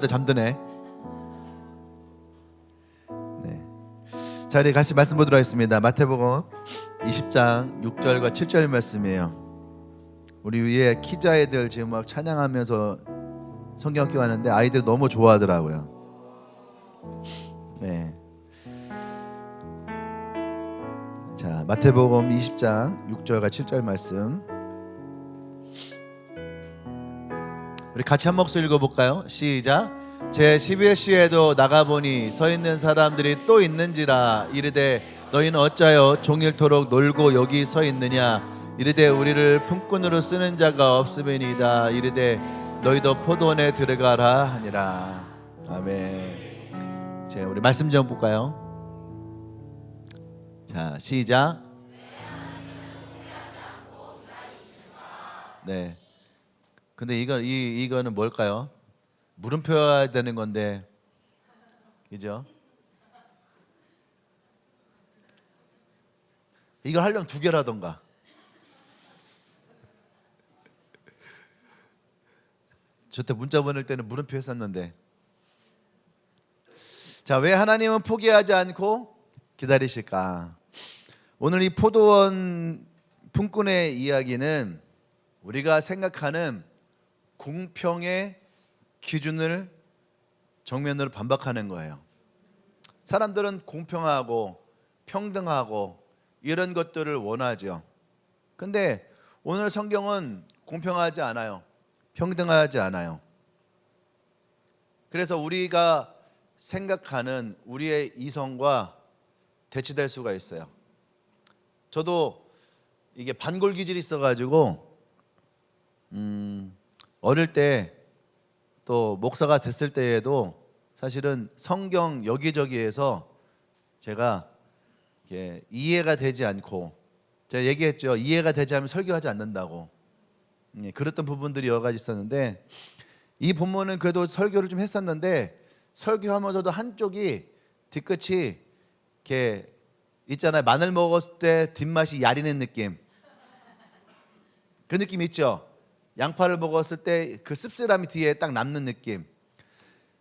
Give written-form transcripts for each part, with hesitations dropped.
일어났다 잠드네. 네. 자, 우리 같이 말씀 보도록 하겠습니다. 마태복음 20장 6절과 7절 말씀이에요. 우리 위에 키즈 아이들 지금 막 찬양하면서 성경학교 가는데 아이들 너무 좋아하더라고요. 네. 자, 마태복음 20장 6절과 7절 말씀 우리 같이 한 목소리 읽어볼까요? 시작. 제 12회 시에도 나가보니 서 있는 사람들이 또 있는지라 이르되 너희는 어찌하여 종일토록 놀고 여기 서 있느냐 이르되 우리를 품꾼으로 쓰는 자가 없음이니이다 이르되 너희도 포도원에 들어가라 하니라. 아멘. 자, 우리 말씀 좀 볼까요? 자, 시작. 네. 근데 이거는 뭘까요? 물음표여야 되는 건데, 그죠? 이거 하려면 2개라던가. 저때 문자 보낼 때는 물음표 했었는데. 자, 왜 하나님은 포기하지 않고 기다리실까? 오늘 이 포도원 품꾼의 이야기는 우리가 생각하는 공평의 기준을 정면으로 반박하는 거예요. 사람들은 공평하고 평등하고 이런 것들을 원하죠. 근데 오늘 성경은 공평하지 않아요. 평등하지 않아요. 그래서 우리가 생각하는 우리의 이성과 대치될 수가 있어요. 저도 이게 반골 기질이 있어가지고 어릴 때 또 목사가 됐을 때에도 사실은 성경 여기저기에서 제가 이렇게 이해가 되지 않고 제가 얘기했죠. 이해가 되지 않으면 설교하지 않는다고. 그랬던 부분들이 여러 가지 있었는데 이 본문은 그래도 설교를 좀 했었는데 설교하면서도 한쪽이 뒤끝이 이렇게 있잖아요. 마늘 먹었을 때 뒷맛이 야리는 느낌. 그 느낌 있죠. 양파를 먹었을 때 그 씁쓸함이 뒤에 딱 남는 느낌.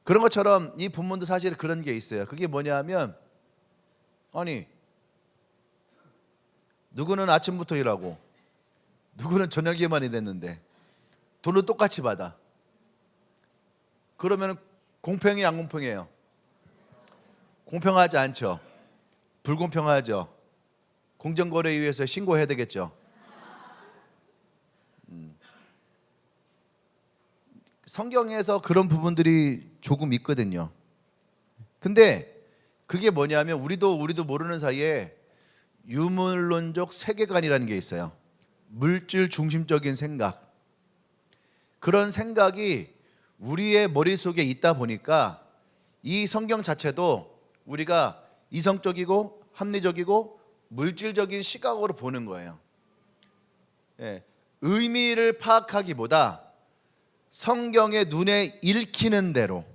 그런 것처럼 이 본문도 사실 그런 게 있어요. 그게 뭐냐면 아니 누구는 아침부터 일하고 누구는 저녁에만 일했는데 돈은 똑같이 받아. 그러면 공평이 안 공평해요? 공평하지 않죠. 불공평하죠. 공정거래위에서 신고해야 되겠죠. 성경에서 그런 부분들이 조금 있거든요. 근데 그게 뭐냐면 우리도 모르는 사이에 유물론적 세계관이라는 게 있어요. 물질 중심적인 생각. 그런 생각이 우리의 머릿속에 있다 보니까 이 성경 자체도 우리가 이성적이고 합리적이고 물질적인 시각으로 보는 거예요. 예, 의미를 파악하기보다 성경의 눈에 읽히는 대로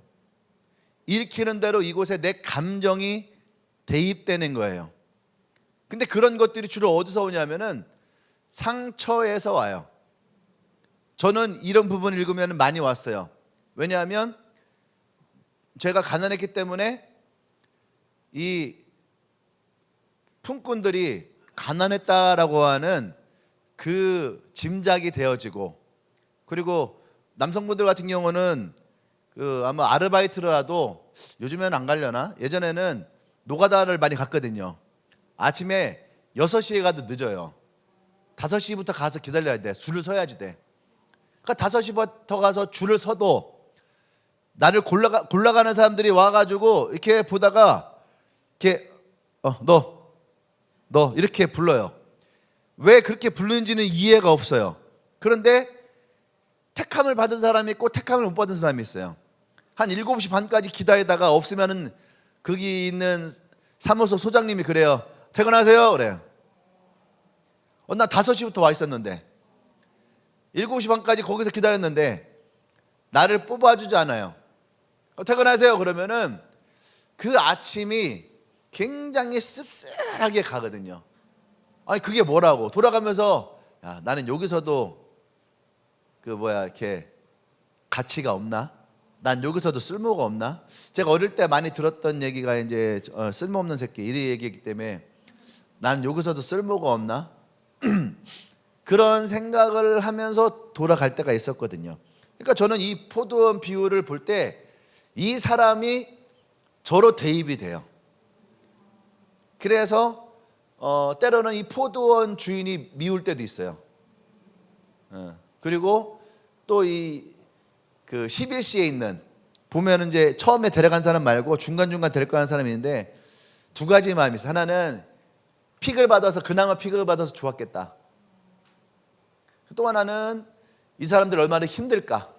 이곳에 내 감정이 대입되는 거예요. 근데 그런 것들이 주로 어디서 오냐면은 상처에서 와요. 저는 이런 부분을 읽으면 많이 왔어요. 왜냐하면 제가 가난했기 때문에 이 품꾼들이 가난했다라고 하는 그 짐작이 되어지고, 그리고 남성분들 같은 경우는 아마 아르바이트라도 요즘에는 안 가려나? 예전에는 노가다를 많이 갔거든요. 아침에 6시에 가도 늦어요. 5시부터 가서 기다려야 돼. 줄을 서야지 돼. 그러니까 5시부터 가서 줄을 서도 나를 골라가는 사람들이 와가지고 이렇게 보다가 이렇게 너 이렇게 불러요. 왜 그렇게 부르는지는 이해가 없어요. 그런데 택함을 받은 사람이 있고 택함을 못 받은 사람이 있어요. 한 7시 반까지 기다리다가 없으면은 거기 있는 사무소 소장님이 그래요. 퇴근하세요 그래요. 나 5시부터 와 있었는데 7시 반까지 거기서 기다렸는데 나를 뽑아주지 않아요. 퇴근하세요 그러면은 그 아침이 굉장히 씁쓸하게 가거든요. 아니 그게 뭐라고 돌아가면서 나는 여기서도 이렇게 가치가 없나? 난 여기서도 쓸모가 없나? 제가 어릴 때 많이 들었던 얘기가 이제 쓸모없는 새끼 이 얘기이기 때문에 난 여기서도 쓸모가 없나? 그런 생각을 하면서 돌아갈 때가 있었거든요. 그러니까 저는 이 포도원 비유를 볼 때 이 사람이 저로 대입이 돼요. 그래서 때로는 이 포도원 주인이 미울 때도 있어요. 그리고 또 이 그 11시에 있는 보면 이제 처음에 데려간 사람 말고 중간중간 데려가는 사람이 있는데 두 가지 마음이 있어요. 하나는 픽을 받아서 그나마 픽을 받아서 좋았겠다. 또 하나는 이 사람들 얼마나 힘들까.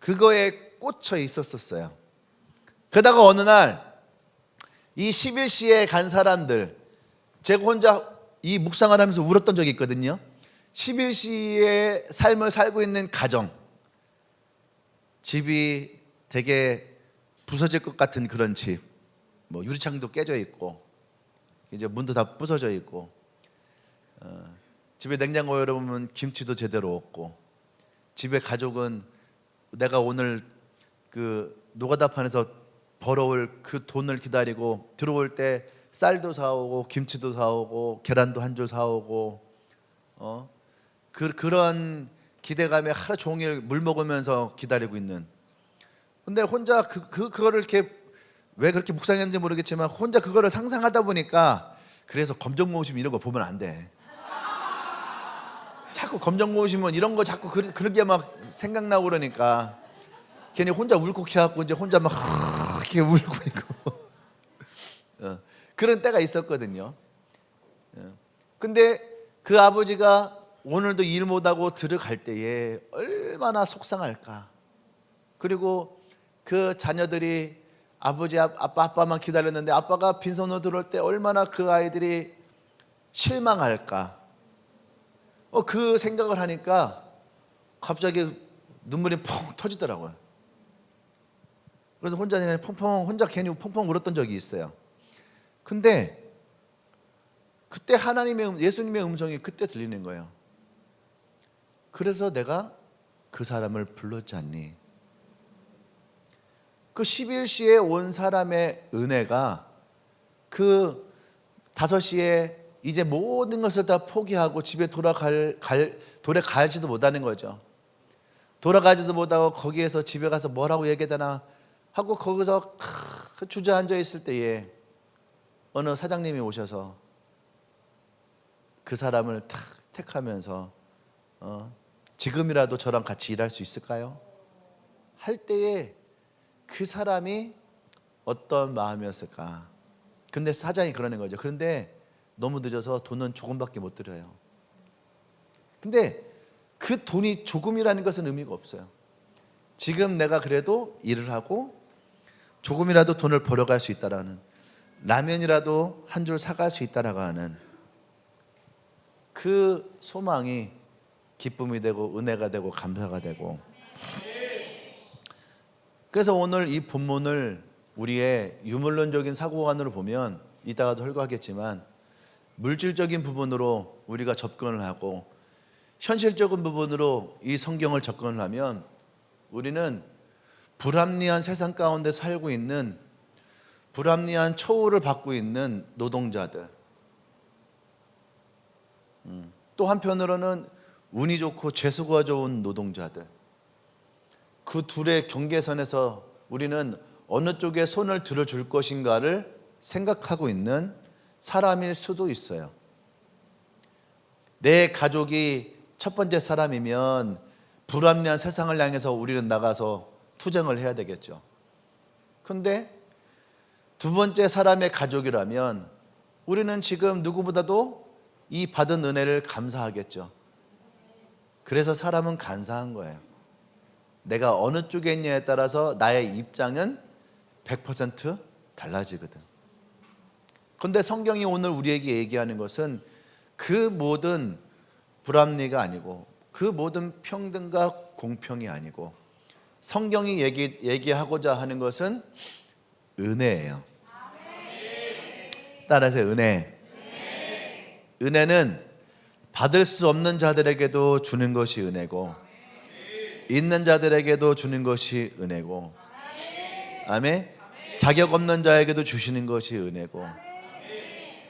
그거에 꽂혀 있었어요. 그러다가 어느 날 이 11시에 간 사람들, 제가 혼자 이 묵상을 하면서 울었던 적이 있거든요. 11시의 삶을 살고 있는 가정, 집이 되게 부서질 것 같은 그런 집, 뭐 유리창도 깨져 있고 이제 문도 다 부서져 있고 집에 냉장고 열어보면 김치도 제대로 없고 집에 가족은 내가 오늘 그 노가다판에서 벌어올 그 돈을 기다리고 들어올 때 쌀도 사오고 김치도 사오고 계란도 한 줄 사오고 그런 기대감에 하루 종일 물 먹으면서 기다리고 있는. 근데 혼자 그거를 이렇게 왜 그렇게 묵상했는지 모르겠지만 혼자 그거를 상상하다 보니까 그래서 검정 모심 이런 거 보면 안 돼. 자꾸 검정 모시면 이런 거 자꾸 그렇게 막 생각나고 그러니까 괜히 혼자 울컥해갖고 이제 혼자 막 이렇게 울고 있고 그런 때가 있었거든요. 근데 그 아버지가 오늘도 일 못하고 들어갈 때에 얼마나 속상할까. 그리고 그 자녀들이 아버지 아빠만 기다렸는데 아빠가 빈손으로 들어올 때 얼마나 그 아이들이 실망할까. 그 생각을 하니까 갑자기 눈물이 펑 터지더라고요. 그래서 혼자 괜히 펑펑 울었던 적이 있어요. 근데 그때 예수님의 음성이 그때 들리는 거예요. 그래서 내가 그 사람을 불렀지 않니? 그 11시에 온 사람의 은혜가 그 5시에 이제 모든 것을 다 포기하고 집에 돌아가지도 못하는 거죠. 돌아가지도 못하고 거기에서 집에 가서 뭐라고 얘기하나 하고 거기서 주저앉아 있을 때에 어느 사장님이 오셔서 그 사람을 탁 택하면서 지금이라도 저랑 같이 일할 수 있을까요? 할 때에 그 사람이 어떤 마음이었을까? 근데 사장이 그러는 거죠. 그런데 너무 늦어서 돈은 조금밖에 못 드려요. 근데 그 돈이 조금이라는 것은 의미가 없어요. 지금 내가 그래도 일을 하고 조금이라도 돈을 벌어갈 수 있다라는, 라면이라도 한 줄 사갈 수 있다라고 하는 그 소망이 기쁨이 되고 은혜가 되고 감사가 되고. 그래서 오늘 이 본문을 우리의 유물론적인 사고관으로 보면 이따가도 설교하겠지만 물질적인 부분으로 우리가 접근을 하고 현실적인 부분으로 이 성경을 접근을 하면 우리는 불합리한 세상 가운데 살고 있는 불합리한 처우를 받고 있는 노동자들, 또 한편으로는 운이 좋고 재수가 좋은 노동자들, 그 둘의 경계선에서 우리는 어느 쪽에 손을 들어줄 것인가를 생각하고 있는 사람일 수도 있어요. 내 가족이 첫 번째 사람이면 불합리한 세상을 향해서 우리는 나가서 투쟁을 해야 되겠죠. 그런데 두 번째 사람의 가족이라면 우리는 지금 누구보다도 이 받은 은혜를 감사하겠죠. 그래서 사람은 간사한 거예요. 내가 어느 쪽에 있냐에 따라서 나의 입장은 100% 달라지거든. 그런데 성경이 오늘 우리에게 얘기하는 것은 그 모든 불합리가 아니고 그 모든 평등과 공평이 아니고 성경이 얘기하고자 하는 것은 은혜예요. 따라서 은혜. 은혜는 받을 수 없는 자들에게도 주는 것이 은혜고 있는 자들에게도 주는 것이 은혜고, 아멘. 자격 없는 자에게도 주시는 것이 은혜고,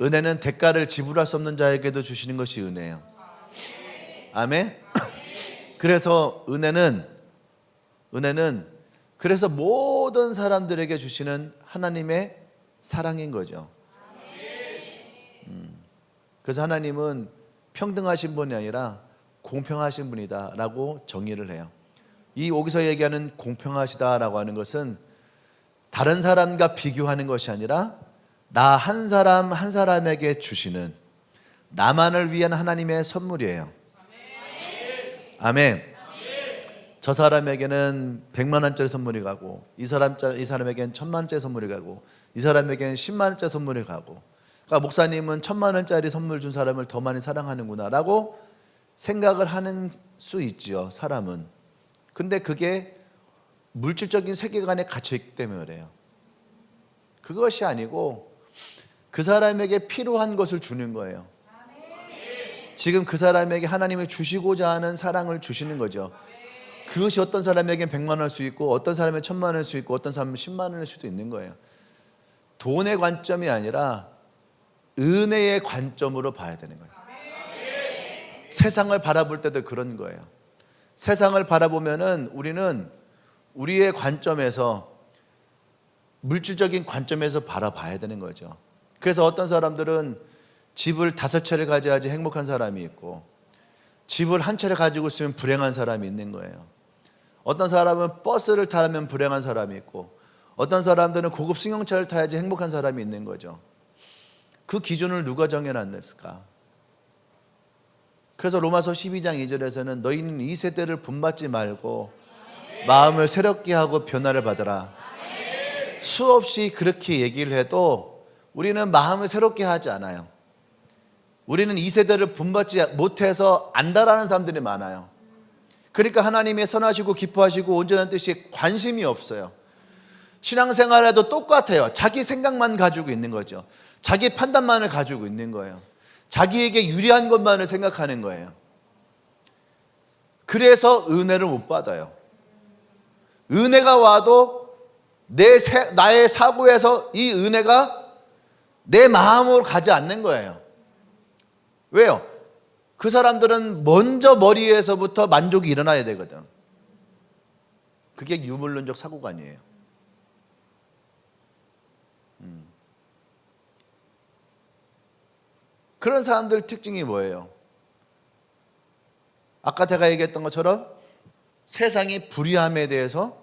은혜는 대가를 지불할 수 없는 자에게도 주시는 것이 은혜예요. 아멘. 그래서 은혜는 그래서 모든 사람들에게 주시는 하나님의 사랑인 거죠. 그래서 하나님은 평등하신 분이 아니라 공평하신 분이다라고 정의를 해요. 이 여기서 얘기하는 공평하시다라고 하는 것은 다른 사람과 비교하는 것이 아니라 나 한 사람 한 사람에게 주시는 나만을 위한 하나님의 선물이에요. 아멘. 저 사람에게는 100만 원짜리 선물이 가고 이 사람에게는 1000만 원짜리 선물이 가고 이 사람에게는 10만 원짜리 선물이 가고, 그러니까 목사님은 1000만 원짜리 선물 준 사람을 더 많이 사랑하는구나라고 생각을 하는 수 있지요, 사람은. 근데 그게 물질적인 세계관에 갇혀있기 때문에 그래요. 그것이 아니고 그 사람에게 필요한 것을 주는 거예요. 지금 그 사람에게 하나님이 주시고자 하는 사랑을 주시는 거죠. 그것이 어떤 사람에게는 100만 원일 수 있고 어떤 사람에게는 1000만 원일 수 있고 어떤 사람은 10만 원일 수도 있는 거예요. 돈의 관점이 아니라 은혜의 관점으로 봐야 되는 거예요. 세상을 바라볼 때도 그런 거예요. 세상을 바라보면은 우리는 우리의 관점에서, 물질적인 관점에서 바라봐야 되는 거죠. 그래서 어떤 사람들은 집을 5채를 가져야지 행복한 사람이 있고, 집을 한 채를 가지고 있으면 불행한 사람이 있는 거예요. 어떤 사람은 버스를 타면 불행한 사람이 있고, 어떤 사람들은 고급 승용차를 타야지 행복한 사람이 있는 거죠. 그 기준을 누가 정해놨을까? 그래서 로마서 12장 2절에서는 너희는 이 세대를 본받지 말고 마음을 새롭게 하고 변화를 받으라. 수없이 그렇게 얘기를 해도 우리는 마음을 새롭게 하지 않아요. 우리는 이 세대를 본받지 못해서 안다라는 사람들이 많아요. 그러니까 하나님의 선하시고 기뻐하시고 온전한 뜻이 관심이 없어요. 신앙생활에도 똑같아요. 자기 생각만 가지고 있는 거죠. 자기 판단만을 가지고 있는 거예요. 자기에게 유리한 것만을 생각하는 거예요. 그래서 은혜를 못 받아요. 은혜가 와도 나의 사고에서 이 은혜가 내 마음으로 가지 않는 거예요. 왜요? 그 사람들은 먼저 머리에서부터 만족이 일어나야 되거든. 그게 유물론적 사고관이에요. 그런 사람들 특징이 뭐예요? 아까 제가 얘기했던 것처럼 세상이 불의함에 대해서,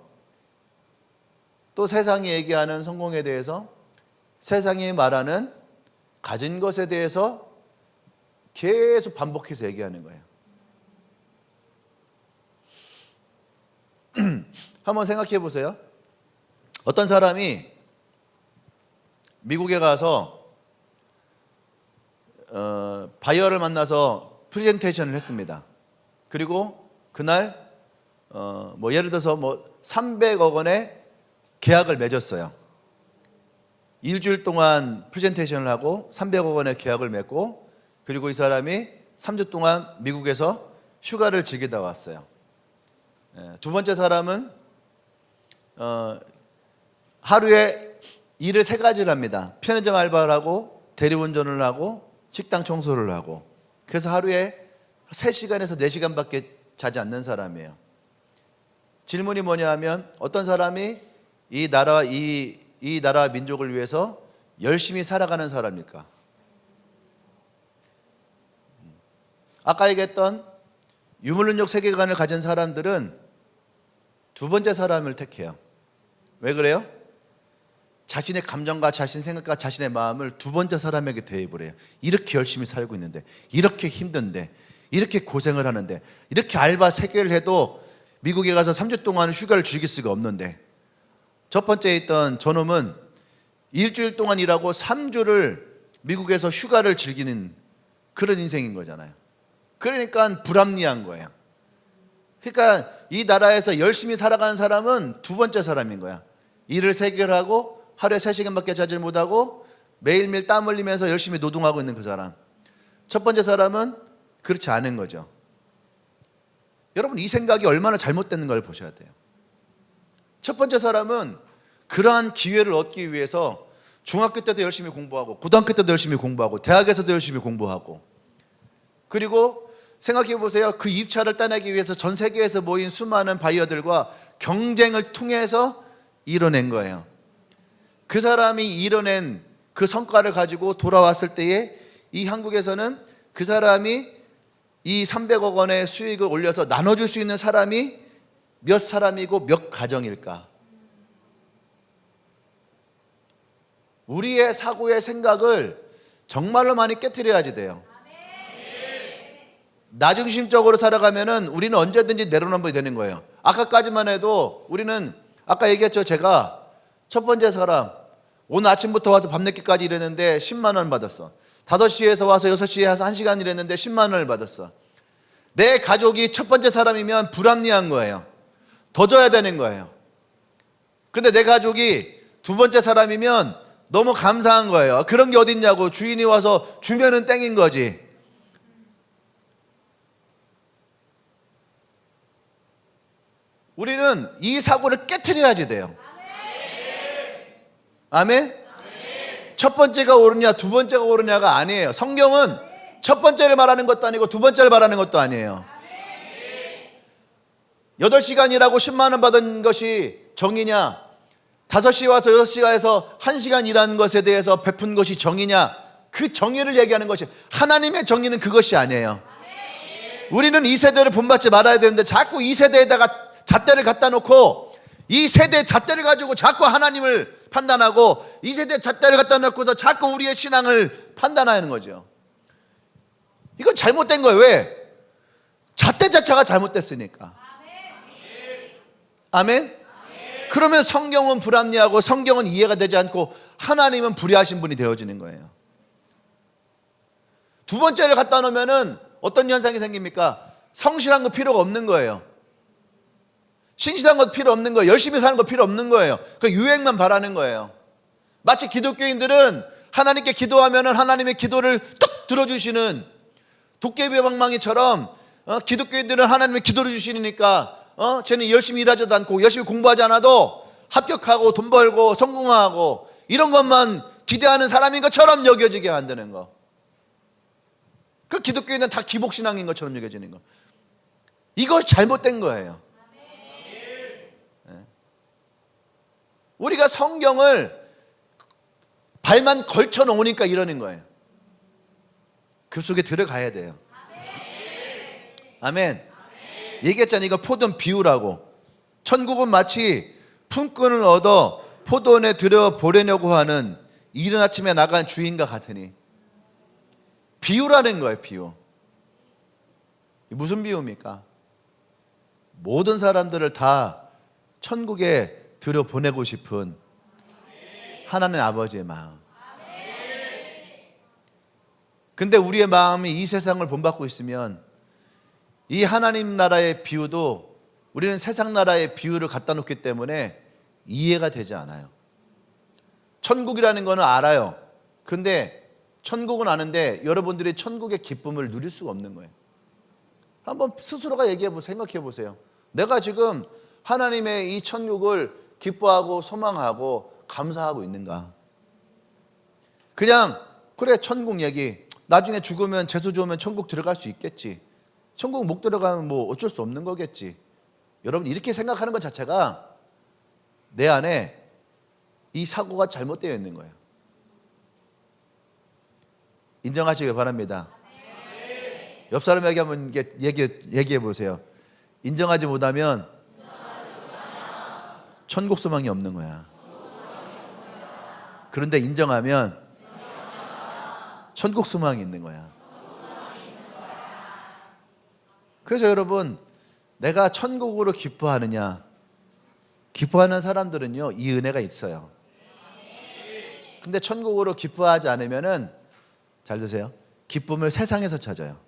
또 세상이 얘기하는 성공에 대해서, 세상이 말하는 가진 것에 대해서 계속 반복해서 얘기하는 거예요. 한번 생각해 보세요. 어떤 사람이 미국에 가서 바이어를 만나서 프레젠테이션을 했습니다. 그리고 그날 예를 들어서 300억 원의 계약을 맺었어요. 일주일 동안 프레젠테이션을 하고 300억 원의 계약을 맺고, 그리고 이 사람이 3주 동안 미국에서 휴가를 즐기다 왔어요. 두 번째 사람은 하루에 일을 3가지를 합니다. 편의점 알바를 하고, 대리운전을 하고, 식당 청소를 하고. 그래서 하루에 3시간에서 4시간밖에 자지 않는 사람이에요. 질문이 뭐냐 하면, 어떤 사람이 이 나라와 민족을 위해서 열심히 살아가는 사람일까? 아까 얘기했던 유물론적 세계관을 가진 사람들은 두 번째 사람을 택해요. 왜 그래요? 자신의 감정과 자신의 생각과 자신의 마음을 두 번째 사람에게 대입을 해요. 이렇게 열심히 살고 있는데, 이렇게 힘든데, 이렇게 고생을 하는데, 이렇게 알바 3개를 해도 미국에 가서 3주 동안 휴가를 즐길 수가 없는데, 첫 번째에 있던 저놈은 일주일 동안 일하고 3주를 미국에서 휴가를 즐기는 그런 인생인 거잖아요. 그러니까 불합리한 거예요. 그러니까 이 나라에서 열심히 살아가는 사람은 두 번째 사람인 거야. 일을 3개를 하고 하루에 3시간밖에 자질 못하고 매일매일 땀 흘리면서 열심히 노동하고 있는 그 사람. 첫 번째 사람은 그렇지 않은 거죠. 여러분, 이 생각이 얼마나 잘못되는 걸 보셔야 돼요. 첫 번째 사람은 그러한 기회를 얻기 위해서 중학교 때도 열심히 공부하고 고등학교 때도 열심히 공부하고 대학에서도 열심히 공부하고, 그리고 생각해 보세요. 그 입찰을 따내기 위해서 전 세계에서 모인 수많은 바이어들과 경쟁을 통해서 이뤄낸 거예요. 그 사람이 이뤄낸 그 성과를 가지고 돌아왔을 때에 이 한국에서는 그 사람이 이 300억 원의 수익을 올려서 나눠줄 수 있는 사람이 몇 사람이고 몇 가정일까? 우리의 사고의 생각을 정말로 많이 깨트려야지 돼요. 나중심적으로 살아가면은 우리는 언제든지 내로남불이 되는 거예요. 아까까지만 해도 우리는, 아까 얘기했죠. 제가 첫 번째 사람, 오늘 아침부터 와서 밤늦게까지 일했는데 10만 원 받았어. 5시에서 와서 6시에 와서 1시간 일했는데 10만 원을 받았어. 내 가족이 첫 번째 사람이면 불합리한 거예요. 더 줘야 되는 거예요. 근데 내 가족이 두 번째 사람이면 너무 감사한 거예요. 그런 게 어딨냐고. 주인이 와서 주면은 땡인 거지. 우리는 이 사고를 깨트려야지 돼요. 아멘? 첫 번째가 옳으냐 두 번째가 옳으냐가 아니에요. 성경은 첫 번째를 말하는 것도 아니고 두 번째를 말하는 것도 아니에요. 8시간 일하고 10만 원 받은 것이 정의냐, 5시 와서 6시간에서 1시간 일하는 것에 대해서 베푼 것이 정의냐, 그 정의를 얘기하는 것이, 하나님의 정의는 그것이 아니에요. 우리는 이 세대를 본받지 말아야 되는데 자꾸 이 세대에다가 잣대를 갖다 놓고 이 세대의 잣대를 가지고 자꾸 하나님을 판단하고 이 세대의 잣대를 갖다 놓고서 자꾸 우리의 신앙을 판단하는 거죠. 이건 잘못된 거예요. 왜? 잣대 자체가 잘못됐으니까. 아멘? 그러면 성경은 불합리하고 성경은 이해가 되지 않고 하나님은 불의하신 분이 되어지는 거예요. 두 번째를 갖다 놓으면은 어떤 현상이 생깁니까? 성실한 거 필요가 없는 거예요. 신실한 것 필요 없는 거예요. 열심히 사는 거 필요 없는 거예요. 그 유행만 바라는 거예요. 마치 기독교인들은 하나님께 기도하면은 하나님의 기도를 뚝 들어주시는 도깨비의 방망이처럼, 기독교인들은 하나님의 기도를 주시니까 쟤는 열심히 일하지도 않고 열심히 공부하지 않아도 합격하고 돈 벌고 성공하고 이런 것만 기대하는 사람인 것처럼 여겨지게 만드는 거. 그 기독교인은 다 기복신앙인 것처럼 여겨지는 거. 이거 잘못된 거예요. 우리가 성경을 발만 걸쳐 놓으니까 이러는 거예요. 그 속에 들어가야 돼요. 아멘. 얘기했잖아요. 이거 포도는 비유라고. 천국은 마치 품꾼을 얻어 포도원에 들여보내려고 하는 이른 아침에 나간 주인과 같으니. 비유라는 거예요. 비유. 무슨 비유입니까? 모든 사람들을 다 천국에 들여보내고 싶은 하나님 아버지의 마음. 근데 우리의 마음이 이 세상을 본받고 있으면 이 하나님 나라의 비유도 우리는 세상 나라의 비유를 갖다 놓기 때문에 이해가 되지 않아요. 천국이라는 거는 알아요. 근데 천국은 아는데 여러분들이 천국의 기쁨을 누릴 수가 없는 거예요. 한번 스스로가 얘기해 보세요. 생각해 보세요. 내가 지금 하나님의 이 천국을 기뻐하고 소망하고 감사하고 있는가? 그냥 그래, 천국 얘기, 나중에 죽으면 재수 좋으면 천국 들어갈 수 있겠지, 천국 못 들어가면 뭐 어쩔 수 없는 거겠지. 여러분, 이렇게 생각하는 것 자체가 내 안에 이 사고가 잘못되어 있는 거예요. 인정하시길 바랍니다. 옆 사람에게 한번 얘기해 보세요. 인정하지 못하면 천국 소망이 없는 거야. 그런데 인정하면 천국 소망이 있는 거야. 그래서 여러분, 내가 천국으로 기뻐하느냐, 기뻐하는 사람들은요 이 은혜가 있어요. 근데 천국으로 기뻐하지 않으면은, 잘 드세요, 기쁨을 세상에서 찾아요.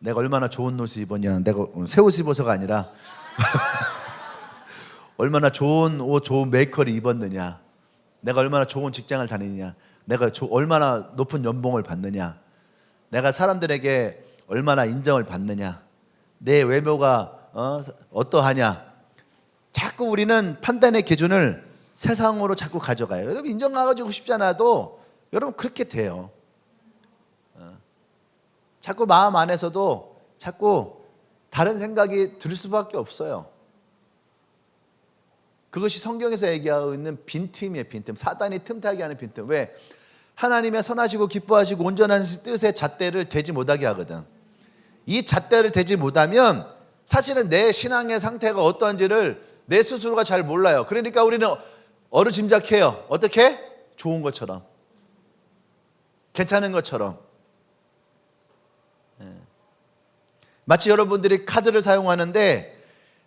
내가 얼마나 좋은 옷을 입었냐, 내가 새 옷을 입어서가 아니라 얼마나 좋은 옷, 좋은 메이커를 입었느냐, 내가 얼마나 좋은 직장을 다니느냐, 내가 얼마나 높은 연봉을 받느냐, 내가 사람들에게 얼마나 인정을 받느냐, 내 외모가 어떠하냐. 자꾸 우리는 판단의 기준을 세상으로 자꾸 가져가요. 여러분 인정하고 싶지 않아도 여러분 그렇게 돼요. 자꾸 마음 안에서도 자꾸 다른 생각이 들 수밖에 없어요. 그것이 성경에서 얘기하고 있는 빈틈이에요. 빈틈. 사단이 틈타게 하는 빈틈. 왜? 하나님의 선하시고 기뻐하시고 온전한 뜻의 잣대를 대지 못하게 하거든. 이 잣대를 대지 못하면 사실은 내 신앙의 상태가 어떠한지를 내 스스로가 잘 몰라요. 그러니까 우리는 어루짐작해요. 어떻게? 좋은 것처럼, 괜찮은 것처럼. 마치 여러분들이 카드를 사용하는데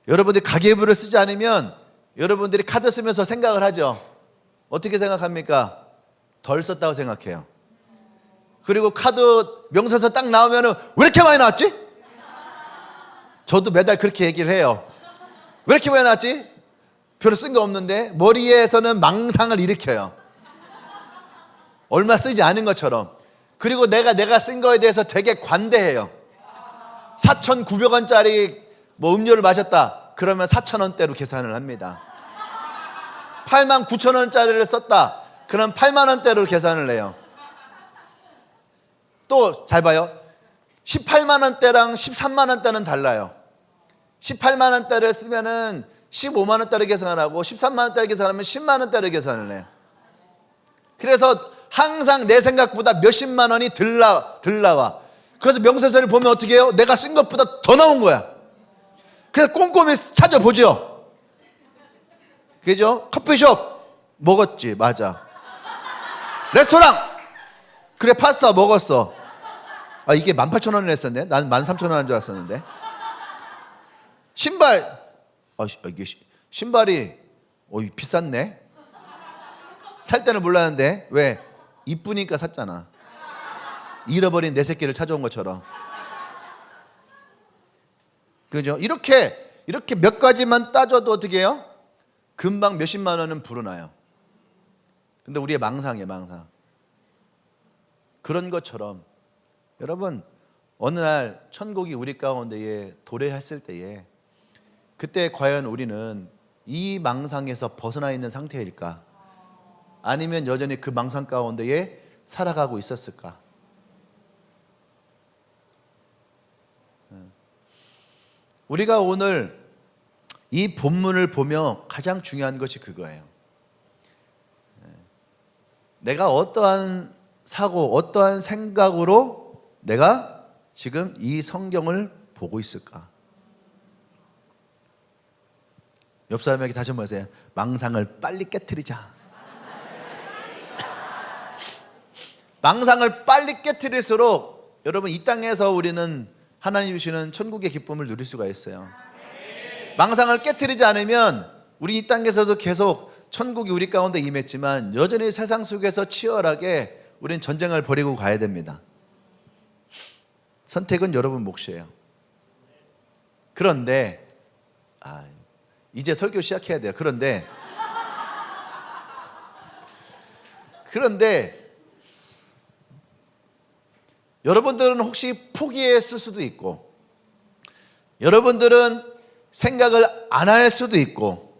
여러분들이 가계부를 쓰지 않으면 여러분들이 카드 쓰면서 생각을 하죠. 어떻게 생각합니까? 덜 썼다고 생각해요. 그리고 카드 명세서 딱 나오면 왜 이렇게 많이 나왔지? 저도 매달 그렇게 얘기를 해요. 왜 이렇게 많이 나왔지? 별로 쓴 거 없는데 머리에서는 망상을 일으켜요. 얼마 쓰지 않은 것처럼. 그리고 내가 쓴 거에 대해서 되게 관대해요. 4,900원짜리 음료를 마셨다. 그러면 4,000원대로 계산을 합니다. 89,000원짜리를 썼다. 그럼 8만원대로 계산을 해요. 또 잘 봐요. 18만원대랑 13만원대는 달라요. 18만원대를 쓰면은 15만원대로 계산을 하고 13만원대를 계산하면 10만원대로 계산을 해요. 그래서 항상 내 생각보다 몇십만원이 덜 나와. 그래서 명세서를 보면 어떻게 해요? 내가 쓴 것보다 더 나온 거야. 그래서 꼼꼼히 찾아보죠. 그죠? 커피숍 먹었지. 맞아. 레스토랑 그래 파스타 먹었어. 아 이게 18,000원을 했었네. 난 13,000원 한 줄 알았었는데. 신발 이게 신발이 비쌌네. 살 때는 몰랐는데 왜? 이쁘니까 샀잖아. 잃어버린 내 새끼를 찾아온 것처럼. 그죠? 이렇게 몇 가지만 따져도 어떻게 해요? 금방 몇십만 원은 불어나요. 근데 우리의 망상이에요. 망상. 그런 것처럼 여러분 어느 날 천국이 우리 가운데에 도래했을 때에 그때 과연 우리는 이 망상에서 벗어나 있는 상태일까? 아니면 여전히 그 망상 가운데에 살아가고 있었을까? 우리가 오늘 이 본문을 보며 가장 중요한 것이 그거예요. 내가 어떠한 사고, 어떠한 생각으로 내가 지금 이 성경을 보고 있을까? 옆 사람에게 다시 한번 하세요. 망상을 빨리 깨트리자. 망상을 빨리 깨트릴수록 여러분 이 땅에서 우리는 하나님 주시는 천국의 기쁨을 누릴 수가 있어요. 망상을 깨트리지 않으면 우리 이 땅에서도 계속 천국이 우리 가운데 임했지만 여전히 세상 속에서 치열하게 우리는 전쟁을 벌이고 가야 됩니다. 선택은 여러분 몫이에요. 그런데 이제 설교 시작해야 돼요. 그런데 여러분들은 혹시 포기했을 수도 있고 여러분들은 생각을 안 할 수도 있고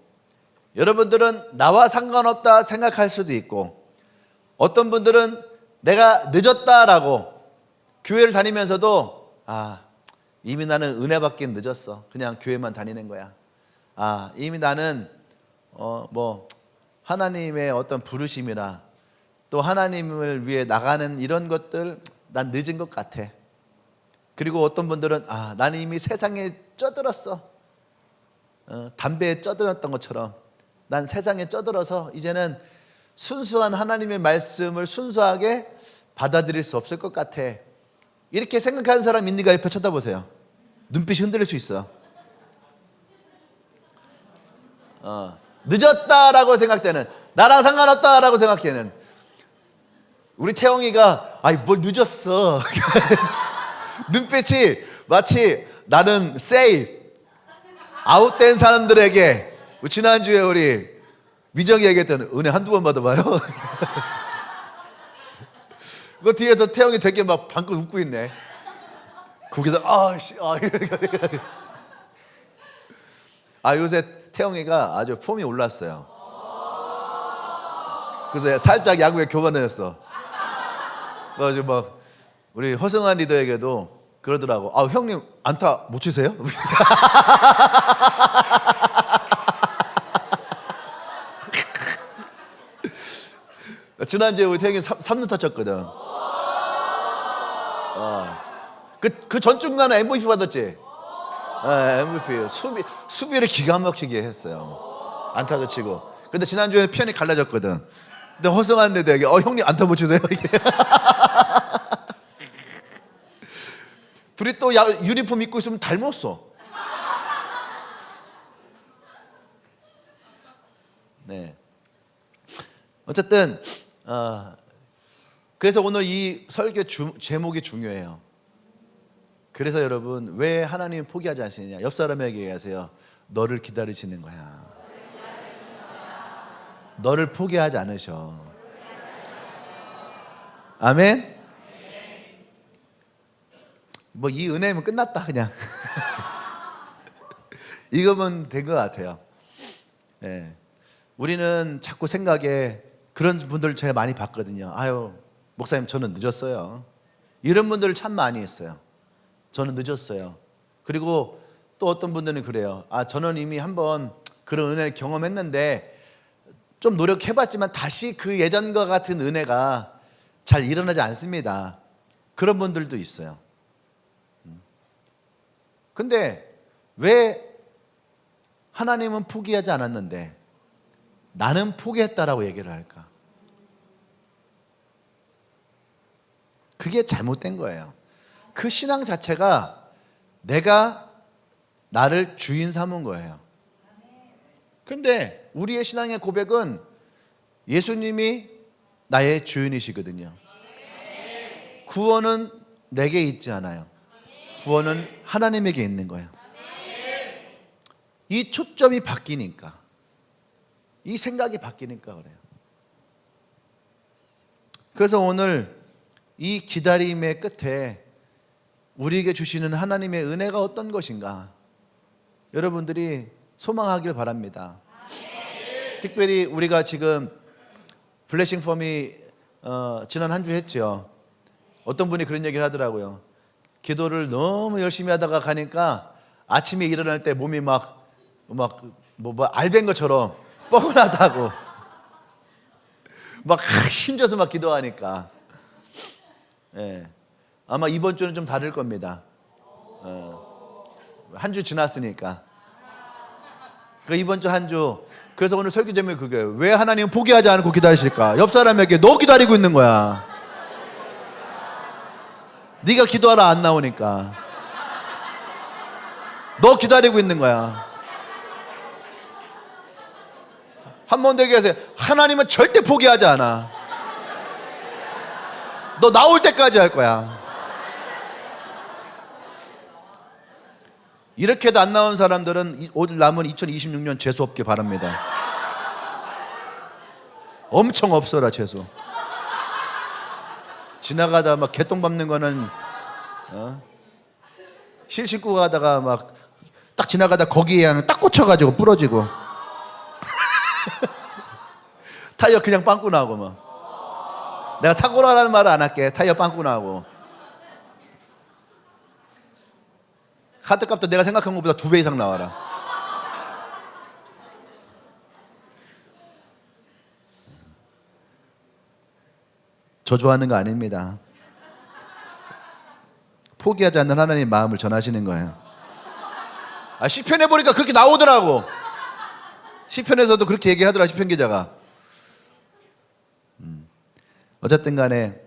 여러분들은 나와 상관없다 생각할 수도 있고 어떤 분들은 내가 늦었다라고 교회를 다니면서도 이미 나는 은혜 받긴 늦었어. 그냥 교회만 다니는 거야. 이미 나는 하나님의 어떤 부르심이나 또 하나님을 위해 나가는 이런 것들 난 늦은 것 같아. 그리고 어떤 분들은 나는 이미 세상에 쩌들었어. 담배에 쩌들었던 것처럼 난 세상에 쩌들어서 이제는 순수한 하나님의 말씀을 순수하게 받아들일 수 없을 것 같아. 이렇게 생각하는 사람 있는가? 옆에 쳐다보세요. 눈빛이 흔들릴 수 있어. 늦었다라고 생각되는, 나랑 상관없다라고 생각하는 우리 태영이가 뭘 늦었어. 눈빛이 마치 나는 세이프 아웃된 사람들에게 지난주에 우리 미정이 얘기했던 은혜 한두 번 받아봐요. 그 뒤에서 태영이 되게 막 방긋 웃고 있네. 거기다 요새 태영이가 아주 폼이 올랐어요. 그래서 살짝 야구에 교반되었어. 그래서 막 우리 허승환 리더에게도 그러더라고. 형님 안타 못 치세요? 지난주에 우리 태영이 3루타 쳤거든. 그 전중간에 MVP 받았지. MVP 수비를 기가 막히게 했어요. 안타도 치고. 근데 지난주에 편이 갈라졌거든. 근데 허승환 리더에게 형님 안타 못 치세요? 둘이 또 유니폼 입고 있으면 닮았어. 네. 어쨌든 그래서 오늘 이 설교 제목이 중요해요. 그래서 여러분 왜 하나님 포기하지 않으시느냐. 옆 사람에게 얘기하세요. 너를 기다리시는 거야. 너를 포기하지 않으셔. 아멘. 뭐 이 은혜면 끝났다 그냥. 이거면 된 것 같아요. 네. 우리는 자꾸 생각에 그런 분들 제가 많이 봤거든요. 목사님 저는 늦었어요. 이런 분들을 참 많이 있어요. 저는 늦었어요. 그리고 또 어떤 분들은 그래요. 저는 이미 한번 그런 은혜를 경험했는데 좀 노력해봤지만 다시 그 예전과 같은 은혜가 잘 일어나지 않습니다. 그런 분들도 있어요. 근데 왜 하나님은 포기하지 않았는데 나는 포기했다라고 얘기를 할까? 그게 잘못된 거예요. 그 신앙 자체가 내가 나를 주인 삼은 거예요. 근데 우리의 신앙의 고백은 예수님이 나의 주인이시거든요. 구원은 내게 있지 않아요. 구원은 하나님에게 있는 거예요. 이 초점이 바뀌니까, 이 생각이 바뀌니까 그래요. 그래서 오늘 이 기다림의 끝에 우리에게 주시는 하나님의 은혜가 어떤 것인가 여러분들이 소망하길 바랍니다. 특별히 우리가 지금 블레싱 폼이 지난 한 주 했죠. 어떤 분이 그런 얘기를 하더라고요. 기도를 너무 열심히 하다가 가니까 아침에 일어날 때 몸이 알벤 것처럼 뻐근하다고 막 힘줘서 막 기도하니까. 예. 아마 이번 주는 좀 다를 겁니다. 한 주 지났으니까. 이번 주 한 주. 그래서 오늘 설교 제목이 그거예요. 왜 하나님은 포기하지 않고 기다리실까? 옆 사람에게 너 기다리고 있는 거야. 네가 기도하라 안 나오니까. 너 기다리고 있는 거야. 한 번 더 얘기하세요. 하나님은 절대 포기하지 않아. 너 나올 때까지 할 거야. 이렇게도 안 나온 사람들은 오늘 남은 2026년 재수 없게 바랍니다. 엄청 없어라 재수. 지나가다 막 개똥 밟는 거는 실 신고 가다가 막 딱 지나가다 거기에 그냥 딱 꽂혀가지고 부러지고 타이어 그냥 빵꾸 나고 막. 내가 사고라는 말을 안 할게. 타이어 빵꾸 나고. 카드값도 내가 생각한 것보다 2배 이상 나와라. 저주하는 거 아닙니다. 포기하지 않는 하나님의 마음을 전하시는 거예요. 시편에 보니까 그렇게 나오더라고. 시편에서도 그렇게 얘기하더라. 시편 기자가. 어쨌든 간에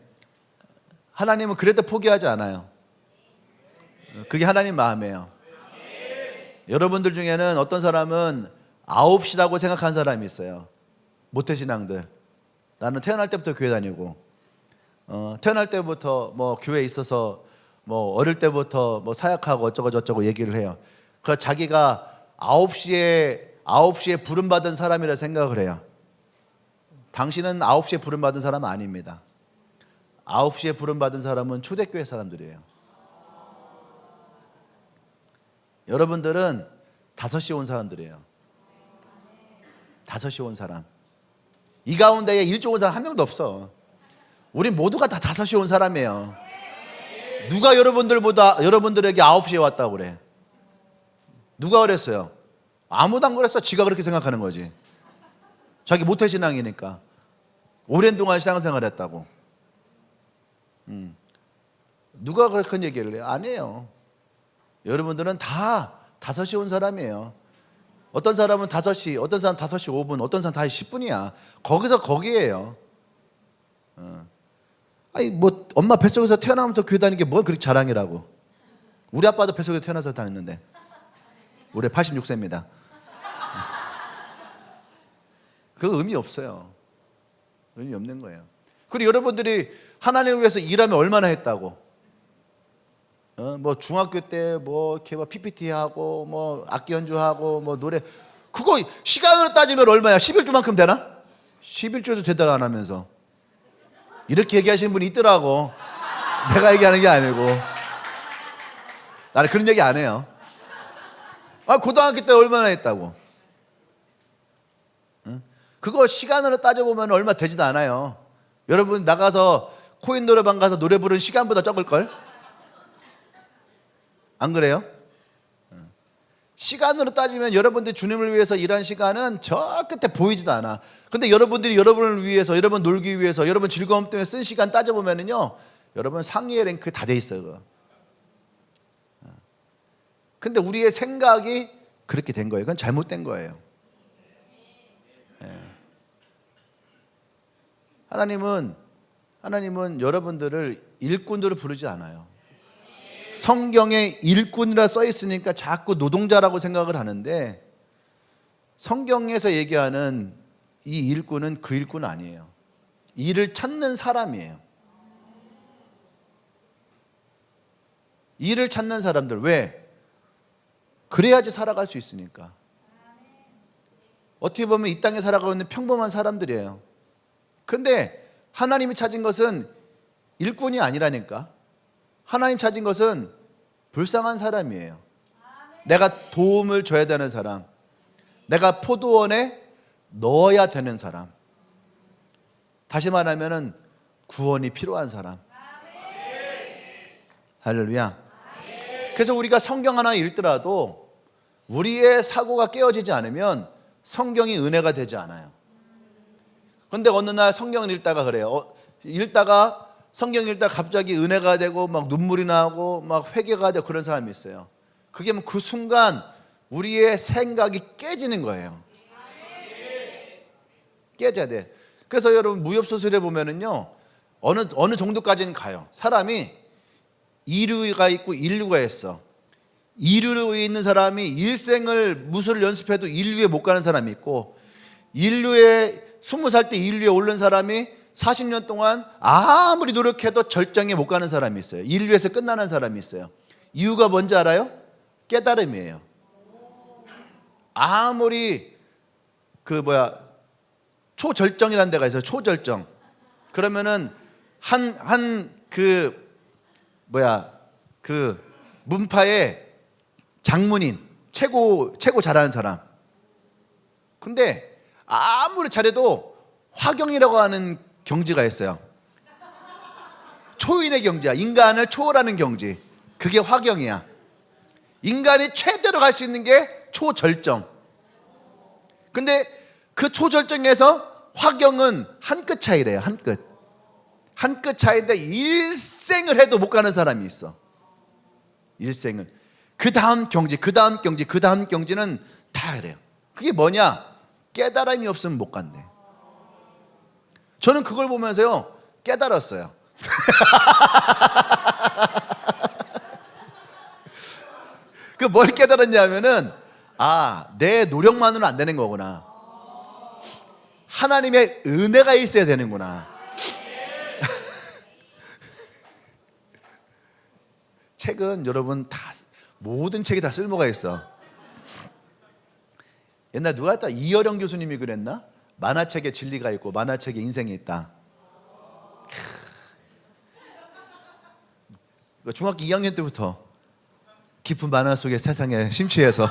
하나님은 그래도 포기하지 않아요. 그게 하나님 마음이에요. 여러분들 중에는 어떤 사람은 9시라고 생각한 사람이 있어요. 모태신앙들. 나는 태어날 때부터 교회 다니고 태어날 때부터 뭐 교회에 있어서 뭐 어릴 때부터 뭐 사역하고 어쩌고 저쩌고 얘기를 해요. 그 자기가 9시에 부름받은 사람이라 생각을 해요. 당신은 9시에 부름받은 사람은 아닙니다. 9시에 부름받은 사람은 초대교회 사람들이에요. 여러분들은 5시에 온 사람들이에요. 5시에 온 사람. 이 가운데에 일찍 온 사람 한 명도 없어. 우리 모두가 다 5시에 온 사람이에요. 누가 여러분들에게 9시에 왔다고 그래? 누가 그랬어요? 아무도 안 그랬어. 지가 그렇게 생각하는 거지. 자기 모태신앙이니까. 오랜 동안 신앙생활 했다고. 누가 그렇게 얘기를 해요? 아니에요. 여러분들은 다 5시에 온 사람이에요. 어떤 사람은 5시, 어떤 사람은 5시 5분, 어떤 사람은 5시 10분이야. 거기서 거기에요. 아니 뭐 엄마 뱃속에서 태어나면서 교회 다니는 게 뭘 그렇게 자랑이라고. 우리 아빠도 뱃속에서 태어나서 다녔는데. 올해 86세입니다. 그 의미 없어요. 의미 없는 거예요. 그리고 여러분들이 하나님을 위해서 일하면 얼마나 했다고. 뭐 중학교 때 뭐 이렇게 뭐 PPT 하고 뭐 악기 연주하고 뭐 노래, 그거 시간으로 따지면 얼마야? 11주만큼 되나? 11주도 제대로 안 하면서 이렇게 얘기하시는 분이 있더라고. 내가 얘기하는 게 아니고. 나는 그런 얘기 안 해요. 고등학교 때 얼마나 했다고. 그거 시간으로 따져보면 얼마 되지도 않아요. 여러분 나가서 코인 노래방 가서 노래 부르는 시간보다 적을걸? 안 그래요? 시간으로 따지면 여러분들이 주님을 위해서 일한 시간은 저 끝에 보이지도 않아. 근데 여러분들이 여러분을 위해서, 여러분 놀기 위해서, 여러분 즐거움 때문에 쓴 시간 따져보면은요, 여러분 상위의 랭크 다 돼 있어요. 그거. 근데 우리의 생각이 그렇게 된 거예요. 그건 잘못된 거예요. 하나님은 여러분들을 일꾼으로 부르지 않아요. 성경에 일꾼이라 써 있으니까 자꾸 노동자라고 생각을 하는데, 성경에서 얘기하는 이 일꾼은 그 일꾼 아니에요. 일을 찾는 사람이에요. 일을 찾는 사람들. 왜? 그래야지 살아갈 수 있으니까. 어떻게 보면 이 땅에 살아가고 있는 평범한 사람들이에요. 근데 하나님이 찾은 것은 일꾼이 아니라니까. 하나님 찾은 것은 불쌍한 사람이에요. 내가 도움을 줘야 되는 사람, 내가 포도원에 넣어야 되는 사람, 다시 말하면 구원이 필요한 사람. 할렐루야. 그래서 우리가 성경 하나 읽더라도 우리의 사고가 깨어지지 않으면 성경이 은혜가 되지 않아요. 그런데 어느 날 성경을 읽다가 그래요. 성경 읽다가 갑자기 은혜가 되고 막 눈물이 나고 막 회개가 되고 그런 사람이 있어요. 그게 그 순간 우리의 생각이 깨지는 거예요. 깨져야 돼. 그래서 여러분 무협소설에 보면은요, 어느 정도까지는 가요. 사람이 이류가 있고 인류가 있어. 이류에 있는 사람이 일생을 무술을 연습해도 인류에 못 가는 사람이 있고, 인류에 20살 때 인류에 오른 사람이 40년 동안 아무리 노력해도 절정에 못 가는 사람이 있어요. 인류에서 끝나는 사람이 있어요. 이유가 뭔지 알아요? 깨달음이에요. 아무리 초절정이라는 데가 있어요. 초절정. 그러면은 문파의 장문인, 최고 잘하는 사람. 근데 아무리 잘해도 화경이라고 하는 경지가 있어요. 초인의 경지야. 인간을 초월하는 경지. 그게 화경이야. 인간이 최대로 갈 수 있는 게 초절정. 근데 그 초절정에서 화경은 한 끗 차이래요. 한 끗. 한 끗 차이인데 일생을 해도 못 가는 사람이 있어. 일생을. 그 다음 경지, 그 다음 경지, 그 다음 경지는 다 그래요. 그게 뭐냐? 깨달음이 없으면 못 간대. 저는 그걸 보면서요, 깨달았어요. 그 뭘 깨달았냐면은, 내 노력만으로는 안 되는 거구나. 하나님의 은혜가 있어야 되는구나. 책은 여러분 모든 책이 다 쓸모가 있어. 옛날 누가 했다? 이어령 교수님이 그랬나? 만화책에 진리가 있고 만화책에 인생이 있다. 중학교 2학년 때부터 깊은 만화 속의 세상에 심취해서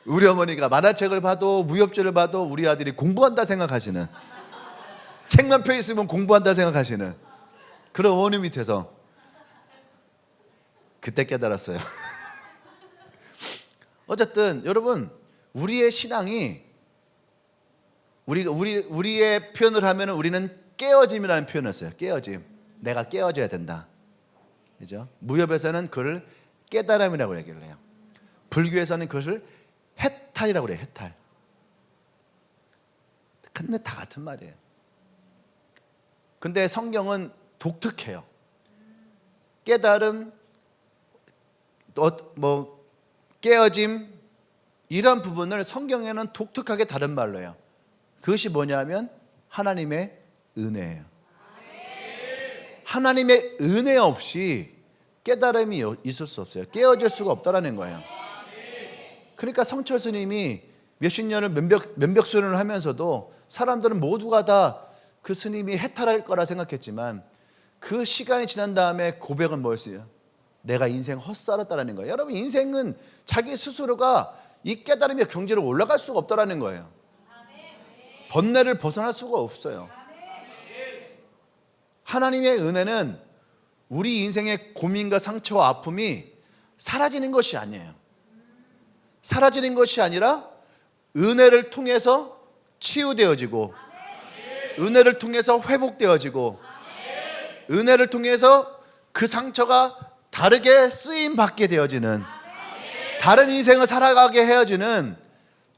우리 어머니가 만화책을 봐도 무협지를 봐도 우리 아들이 공부한다 생각하시는, 책만 펴 있으면 공부한다 생각하시는 그런 어머니 밑에서 그때 깨달았어요. 어쨌든 여러분, 우리의 신앙이 우리의 표현을 하면 우리는 깨어짐이라는 표현을 써요. 깨어짐. 내가 깨어져야 된다. 그죠? 무협에서는 그걸 깨달음이라고 얘기를 해요. 불교에서는 그것을 해탈이라고 그래요. 해탈. 근데 다 같은 말이에요. 근데 성경은 독특해요. 깨달음, 뭐 깨어짐, 이런 부분을 성경에는 독특하게 다른 말로 해요. 그것이 뭐냐면 하나님의 은혜예요. 하나님의 은혜 없이 깨달음이 있을 수 없어요. 깨어질 수가 없다라는 거예요. 그러니까 성철 스님이 몇십 년을 면벽 수련을 하면서도 사람들은 모두가 다 그 스님이 해탈할 거라 생각했지만 그 시간이 지난 다음에 고백은 뭐였어요? 내가 인생 헛살았다라는 거예요. 여러분, 인생은 자기 스스로가 이 깨달음의 경지로 올라갈 수가 없다라는 거예요. 번뇌를 벗어날 수가 없어요. 하나님의 은혜는 우리 인생의 고민과 상처와 아픔이 사라지는 것이 아니에요. 사라지는 것이 아니라 은혜를 통해서 치유되어지고, 은혜를 통해서 회복되어지고, 은혜를 통해서 그 상처가 다르게 쓰임받게 되어지는, 다른 인생을 살아가게 헤어지는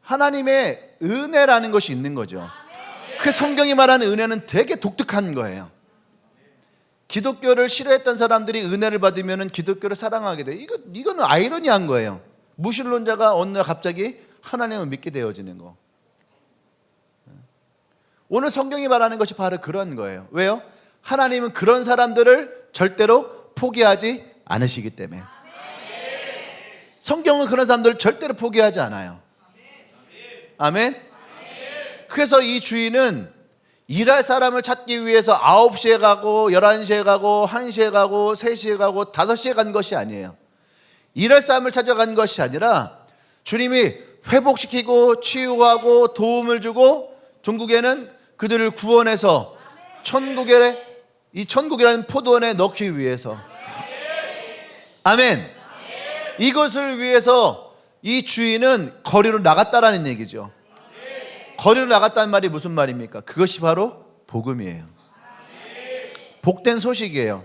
하나님의 은혜라는 것이 있는 거죠. 그 성경이 말하는 은혜는 되게 독특한 거예요. 기독교를 싫어했던 사람들이 은혜를 받으면 기독교를 사랑하게 돼. 이거는 아이러니한 거예요. 무신론자가 어느 날 갑자기 하나님을 믿게 되어지는 거. 오늘 성경이 말하는 것이 바로 그런 거예요. 왜요? 하나님은 그런 사람들을 절대로 포기하지 않으시기 때문에. 성경은 그런 사람들을 절대로 포기하지 않아요. 아멘. 그래서 이 주인은 일할 사람을 찾기 위해서 9시에 가고 11시에 가고 1시에 가고 3시에 가고 5시에 간 것이 아니에요. 일할 사람을 찾아간 것이 아니라 주님이 회복시키고 치유하고 도움을 주고 종국에는 그들을 구원해서 이 천국이라는 포도원에 넣기 위해서. 아멘. 이것을 위해서 이 주인은 거리로 나갔다라는 얘기죠. 거리로 나갔다는 말이 무슨 말입니까? 그것이 바로 복음이에요. 복된 소식이에요.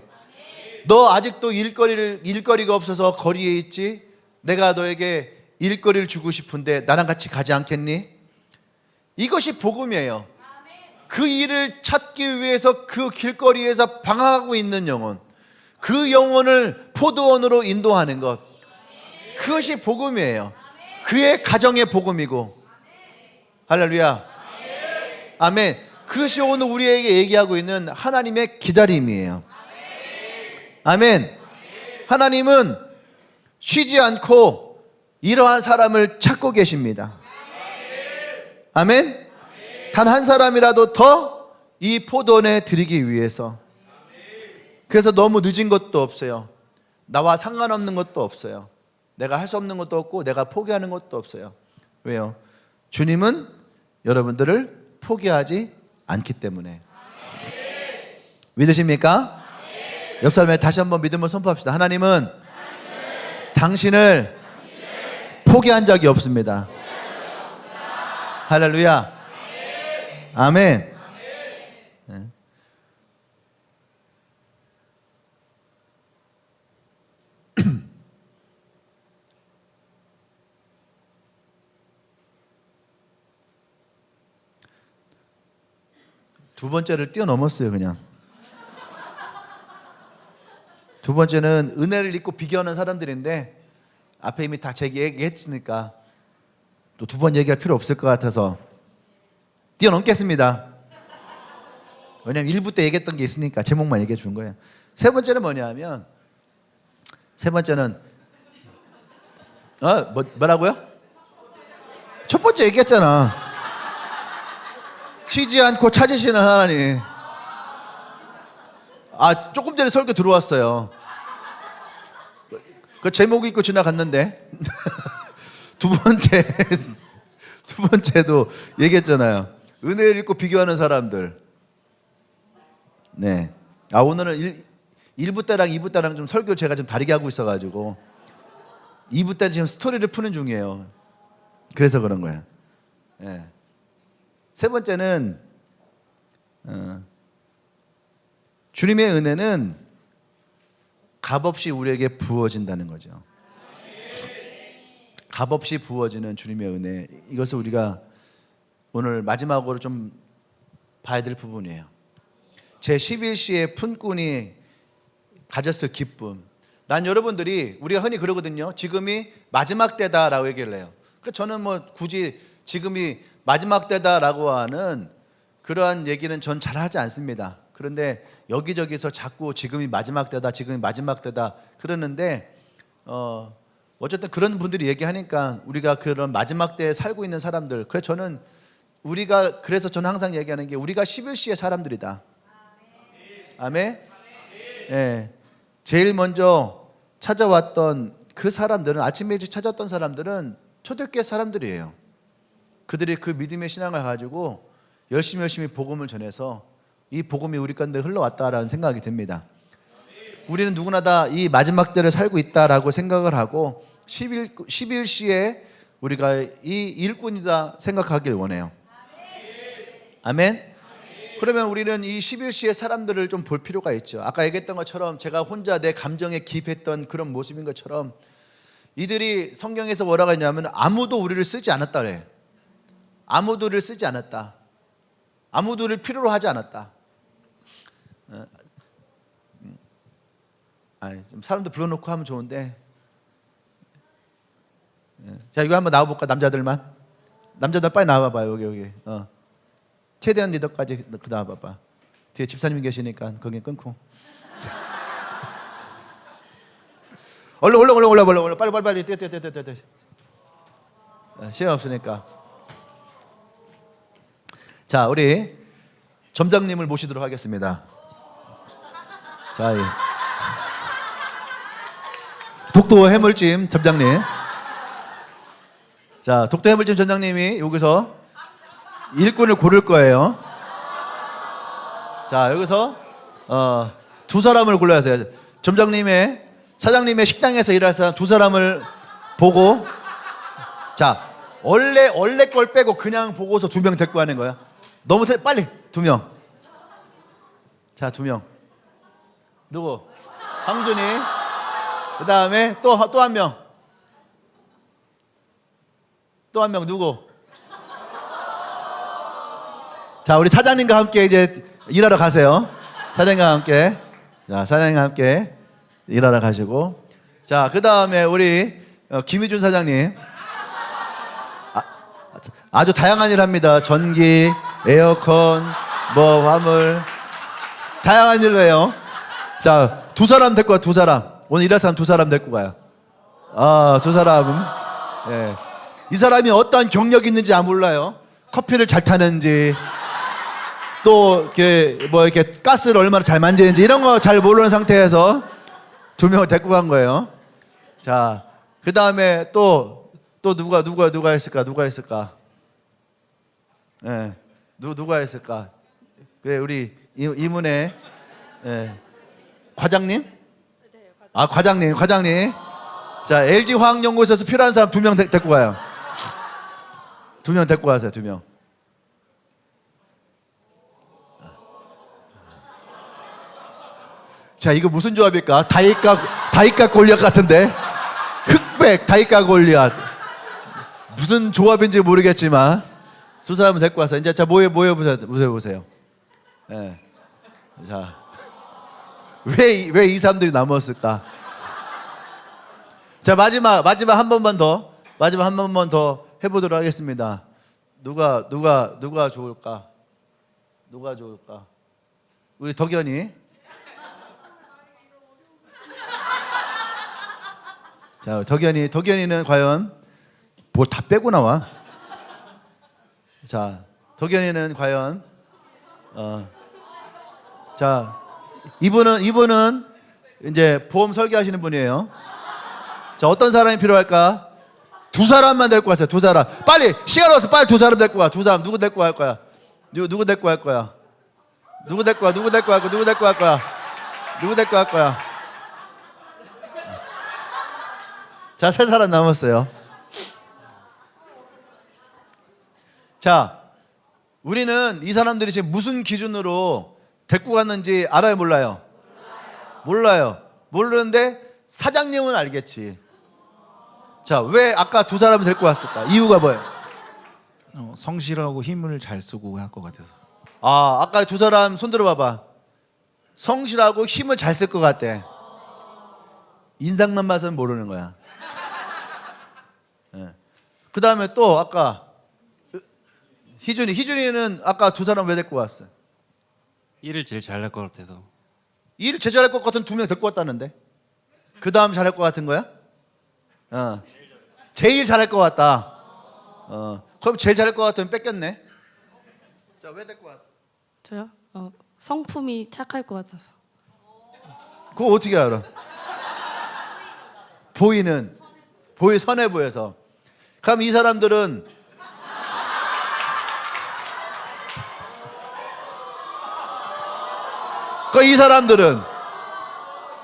너 아직도 일거리가 없어서 거리에 있지? 내가 너에게 일거리를 주고 싶은데 나랑 같이 가지 않겠니? 이것이 복음이에요. 그 일을 찾기 위해서 그 길거리에서 방황하고 있는 영혼, 그 영혼을 포도원으로 인도하는 것, 그것이 복음이에요. 그의 가정의 복음이고. 할렐루야. 아멘. 그것이 오늘 우리에게 얘기하고 있는 하나님의 기다림이에요. 아멘. 하나님은 쉬지 않고 이러한 사람을 찾고 계십니다. 아멘. 단 한 사람이라도 더 이 포도원에 드리기 위해서. 그래서 너무 늦은 것도 없어요. 나와 상관없는 것도 없어요. 내가 할 수 없는 것도 없고 내가 포기하는 것도 없어요. 왜요? 주님은 여러분들을 포기하지 않기 때문에. 믿으십니까? 옆 사람에 다시 한번 믿음을 선포합시다. 하나님은 당신을 포기한 적이 없습니다. 할렐루야. 아멘. 네. 두 번째를 뛰어넘었어요. 그냥 두 번째는 은혜를 입고 비교하는 사람들인데 앞에 이미 다 제게 얘기했으니까 또 두 번 얘기할 필요 없을 것 같아서 뛰어넘겠습니다. 왜냐면 1부 때 얘기했던 게 있으니까 제목만 얘기해 준 거예요. 세 번째는 뭐냐면, 세 번째는 뭐라고요? 첫 번째 얘기했잖아. 쉬지 않고 찾으시는 하나님. 조금 전에 설교 들어왔어요. 그 제목 읽고 지나갔는데 두 번째 두 번째도 얘기했잖아요. 은혜를 읽고 비교하는 사람들. 네. 오늘은 1부 때랑 2부 때랑 좀 설교 제가 좀 다르게 하고 있어가지고 2부 때 지금 스토리를 푸는 중이에요. 그래서 그런 거예요. 네. 세 번째는 주님의 은혜는 값없이 우리에게 부어진다는 거죠. 값없이 부어지는 주님의 은혜, 이것을 우리가 오늘 마지막으로 좀 봐야 될 부분이에요. 제11시의 품꾼이 가졌을 기쁨. 난 여러분들이 우리가 흔히 그러거든요. 지금이 마지막 때다라고 얘기를 해요. 저는 뭐 굳이 지금이 마지막 때다라고 하는 그러한 얘기는 전 잘 하지 않습니다. 그런데 여기저기서 자꾸 지금이 마지막 때다, 지금이 마지막 때다 그러는데 어쨌든 그런 분들이 얘기하니까 우리가 그런 마지막 때에 살고 있는 사람들, 그래서 저는 항상 얘기하는 게 우리가 11시의 사람들이다. 아멘. 예. 제일 먼저 찾아왔던 그 사람들은, 아침에 일찍 찾아왔던 사람들은 초대교회 사람들이에요. 그들이 그 믿음의 신앙을 가지고 열심히 복음을 전해서 이 복음이 우리 가운데 흘러왔다라는 생각이 듭니다. 우리는 누구나 다 이 마지막 때를 살고 있다라고 생각을 하고 11시에 우리가 이 일꾼이다 생각하길 원해요. 아멘. 그러면 우리는 이 11시의 사람들을 좀 볼 필요가 있죠. 아까 얘기했던 것처럼 제가 혼자 내 감정에 기입했던 그런 모습인 것처럼 이들이 성경에서 뭐라고 했냐면 아무도 우리를 쓰지 않았다 그래. 아무도 우리를 쓰지 않았다. 아무도 우리를 필요로 하지 않았다. 좀 사람들 불러놓고 하면 좋은데. 자, 이거 한번 나와볼까? 남자들 빨리 나와봐요. 여기. 최대한 리더까지 나와봐봐. 뒤에 집사님 계시니까 거기 끊고. 얼른 빨리 뛰어. 시간 없으니까. 자, 우리 점장님을 모시도록 하겠습니다. 자, 독도 해물찜 점장님. 자, 독도 해물찜 점장님이 여기서 일꾼을 고를 거예요. 자, 여기서 두 사람을 골라야 하세요. 점장님의, 사장님의 식당에서 일할 사람 두 사람을 보고, 자, 원래 걸 빼고 그냥 보고서 2명 데리고 하는 거야. 너무 빨리 2명. 자, 2명. 누구? 황준이. 그 다음에 또 한 명. 또 한 명 누구? 자, 우리 사장님과 함께 이제 일하러 가세요. 사장님과 함께. 자, 사장님과 함께 일하러 가시고. 자, 그 다음에 우리 김희준 사장님. 아주 다양한 일 합니다. 전기, 에어컨, 뭐 화물, 다양한 일을 해요. 자, 2사람 데리고 와. 2사람. 오늘 일할 사람 2사람 데리고 가요. 2사람. 예. 이 사람이 어떠한 경력이 있는지 몰라요. 커피를 잘 타는지, 또 이렇게 가스를 얼마나 잘 만지는지 이런 거 잘 모르는 상태에서 2명을 데리고 간 거예요. 자, 그 다음에 또 누가 있을까? 예, 누가 있을까? 그래, 우리 이문혜, 예, 과장님? 과장님. 자, LG 화학연구소에서 필요한 사람 2명 데리고 가요. 2명 데리고 가세요. 2명. 자, 이거 무슨 조합일까? 다이카 골리앗 같은데? 흑백 다이카 골리앗. 무슨 조합인지 모르겠지만 2사람은 데리고 와서 이제 자 모여보세요. 예. 자, 왜 이 사람들이 남았을까? 자, 마지막 한 번만 더 해보도록 하겠습니다. 누가 좋을까? 우리 덕현이. 자, 덕현이는 과연 뭘 다 빼고 나와? 자, 덕현이는 과연 자, 이분은 이제 보험 설계하시는 분이에요. 자, 어떤 사람이 필요할까? 두 사람만 데리고 왔어요. 두 사람. 빨리 시간 없어. 빨리 두 사람 데리고 와. 두 사람 누구 데리고 할 거야? 누구 데리고 할 거야? 누구 데리고 와? 누구 데리고 할 거야? 누구 데리고 할 거야? 누구 데리고 할 거야? 자, 세 사람 남았어요. 자, 우리는 이 사람들이 지금 무슨 기준으로 데리고 갔는지 알아요, 몰라요? 몰라요. 모르는데 사장님은 알겠지. 자, 왜 아까 두 사람을 데리고 왔을까? 이유가 뭐예요? 성실하고 힘을 잘 쓰고 할 것 같아서. 아, 아까 두 사람 손 들어봐봐. 성실하고 힘을 잘 쓸 것 같대. 인상만 봐서는 모르는 거야. 네. 그 다음에 또 아까 희준이는 아까 두 사람 왜 데리고 왔어? 일을 제일 잘할 것 같아서. 일 제일 잘할 것 같은 두 명 데리고 왔다는데? 그 다음 잘할 것 같은 거야? 제일 잘할 것 같다. 그럼 제일 잘할 것 같으면 뺏겼네. 자, 왜 데리고 왔어? 저요? 성품이 착할 것 같아서. 그거 어떻게 알아? 선해 보여서. 그럼 이 사람들은 이 사람들은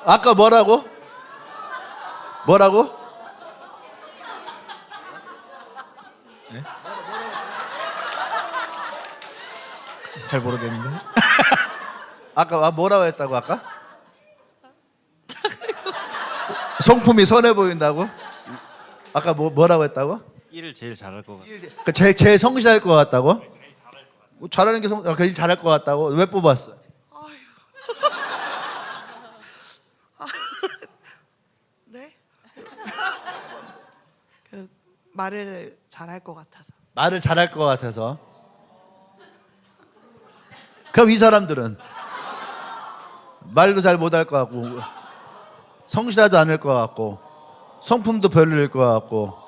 아까 뭐라고? 네? 잘 모르겠는데. 아까 뭐라고 했다고 아까? 성품이 선해 보인다고? 아까 뭐라고 했다고? 일을 제일 잘할 것 같아요. 그 제일 성실할 것 같다고? 잘하는 게 일 잘할 것 같다고? 왜 뽑았어? 네? 그 말을 잘할 것 같아서. 말을 잘할 것 같아서. 그럼 이 사람들은 말도 잘 못할 것 같고 성실하지 않을 것 같고 성품도 별로일 것 같고.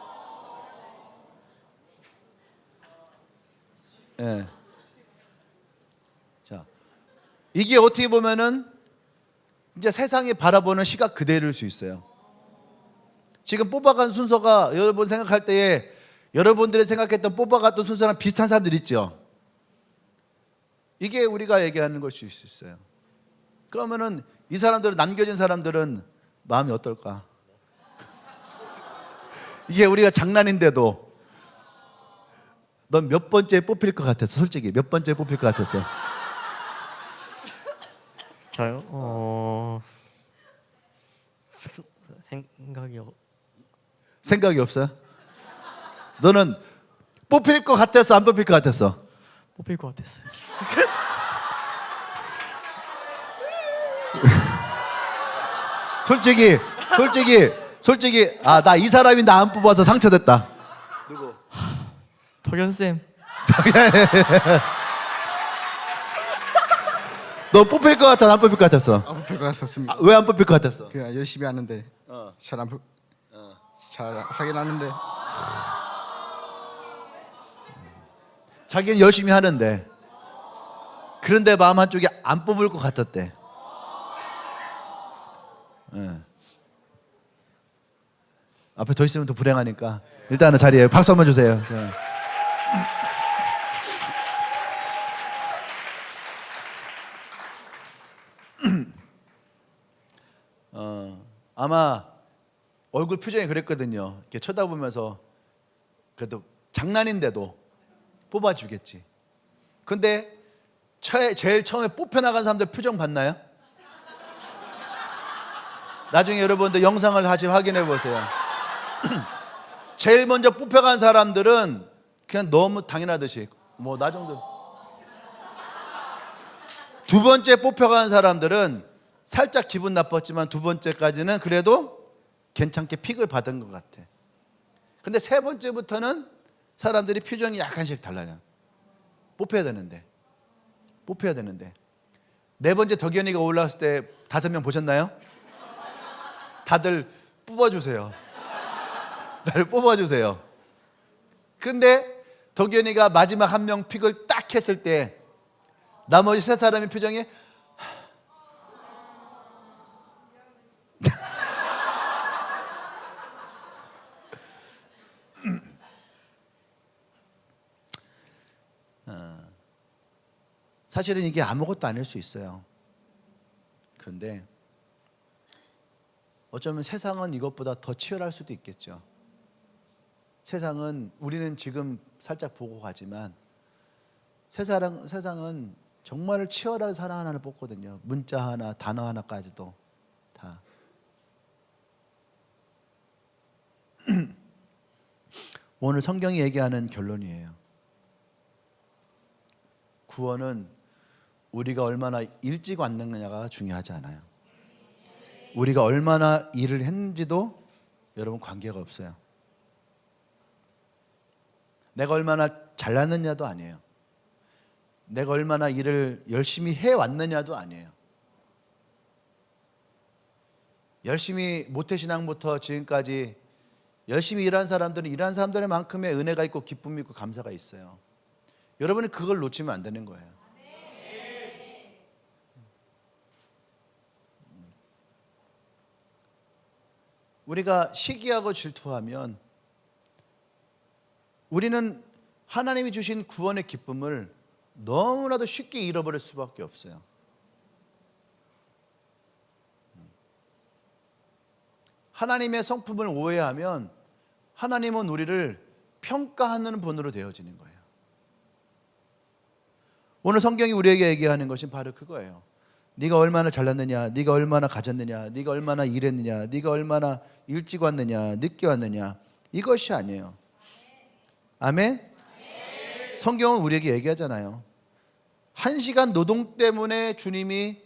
예. 자, 이게 어떻게 보면은 이제 세상이 바라보는 시각 그대로일 수 있어요. 지금 뽑아간 순서가 여러분 생각할 때에 여러분들이 생각했던 뽑아갔던 순서랑 비슷한 사람들 있죠. 이게 우리가 얘기하는 것일 수 있어요. 그러면은 이 사람들은 남겨진 사람들은 마음이 어떨까? 이게 우리가 장난인데도 넌 몇 번째 뽑힐 것 같았어? 솔직히 몇 번째 뽑힐 것 같았어? 저요? 생각이 없어요? 너는 뽑힐 것 같았어? 안 뽑힐 것 같았어? 뽑힐 것 같았어요. 솔직히 나 이 사람이 나 안 뽑아서 상처됐다. 누구? 덕현 쌤. 너 뽑힐 것 같아? 안 뽑힐 것 같았어? 안 뽑힐 것 같았습니다. 왜 안 뽑힐 것 같았어? 그냥 열심히 하는데 잘 하긴 하는데 자기는 열심히 하는데 그런데 마음 한쪽에 안 뽑을 것 같았대. 예. 앞에 더 있으면 더 불행하니까 일단은 자리에 박수 한번 주세요. 네. 아마 얼굴 표정이 그랬거든요. 이렇게 쳐다보면서 그래도 장난인데도 뽑아주겠지. 근데 제일 처음에 뽑혀나간 사람들 표정 봤나요? 나중에 여러분들 영상을 다시 확인해 보세요. 제일 먼저 뽑혀간 사람들은 그냥 너무 당연하듯이 뭐 나 정도. 두 번째 뽑혀간 사람들은 살짝 기분 나빴지만 두 번째까지는 그래도 괜찮게 픽을 받은 것 같아. 근데 세 번째부터는 사람들이 표정이 약간씩 달라요. 뽑혀야 되는데 네 번째 덕현이가 올라왔을 때 5명 보셨나요? 다들 뽑아주세요. 나를 뽑아주세요. 근데 덕현이가 마지막 한 명 픽을 딱 했을 때 나머지 세 사람의 표정이 사실은 이게 아무것도 아닐 수 있어요. 그런데 어쩌면 세상은 이것보다 더 치열할 수도 있겠죠. 세상은 우리는 지금 살짝 보고 가지만 세상은 정말 치열한 사람 하나를 뽑거든요. 문자 하나, 단어 하나까지도 다. 오늘 성경이 얘기하는 결론이에요. 구원은 우리가 얼마나 일찍 왔느냐가 중요하지 않아요. 우리가 얼마나 일을 했는지도 여러분 관계가 없어요. 내가 얼마나 잘났느냐도 아니에요. 내가 얼마나 일을 열심히 해왔느냐도 아니에요. 열심히 모태신앙부터 지금까지 열심히 일한 사람들은 일한 사람들만큼의 은혜가 있고 기쁨이 있고 감사가 있어요. 여러분이 그걸 놓치면 안 되는 거예요. 우리가 시기하고 질투하면 우리는 하나님이 주신 구원의 기쁨을 너무나도 쉽게 잃어버릴 수밖에 없어요. 하나님의 성품을 오해하면 하나님은 우리를 평가하는 분으로 되어지는 거예요. 오늘 성경이 우리에게 얘기하는 것이 바로 그거예요. 네가 얼마나 잘났느냐, 네가 얼마나 가졌느냐, 네가 얼마나 일했느냐, 네가 얼마나 일찍 왔느냐, 늦게 왔느냐, 이것이 아니에요. 아멘? 성경은 우리에게 얘기하잖아요. 1시간 노동 때문에 주님이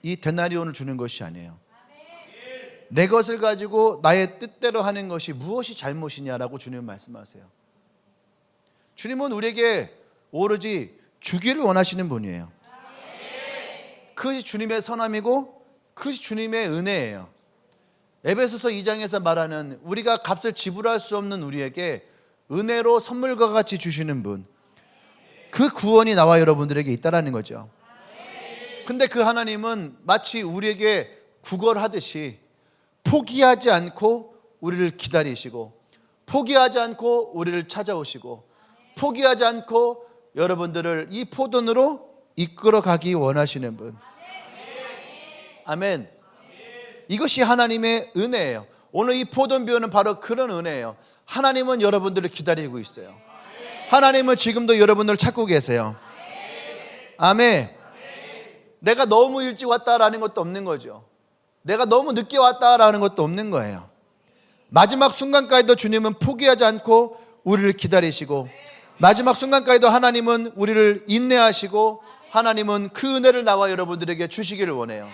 이 데나리온을 주는 것이 아니에요. 내 것을 가지고 나의 뜻대로 하는 것이 무엇이 잘못이냐라고 주님은 말씀하세요. 주님은 우리에게 오로지 주기를 원하시는 분이에요. 그것이 주님의 선함이고 그것이 주님의 은혜예요. 에베소서 2장에서 말하는 우리가 값을 지불할 수 없는 우리에게 은혜로 선물과 같이 주시는 분, 그 구원이 나와 여러분들에게 있다라는 거죠. 근데 그 하나님은 마치 우리에게 구걸하듯이 포기하지 않고 우리를 기다리시고, 포기하지 않고 우리를 찾아오시고, 포기하지 않고 여러분들을 이 포도원으로 이끌어 가기 원하시는 분. 아멘. 이것이 하나님의 은혜예요. 오늘 이 포도원 비유는 바로 그런 은혜예요. 하나님은 여러분들을 기다리고 있어요. 하나님은 지금도 여러분들을 찾고 계세요. 아멘. 내가 너무 일찍 왔다라는 것도 없는 거죠. 내가 너무 늦게 왔다라는 것도 없는 거예요. 마지막 순간까지도 주님은 포기하지 않고 우리를 기다리시고, 마지막 순간까지도 하나님은 우리를 인내하시고, 하나님은 그 은혜를 나와 여러분들에게 주시기를 원해요.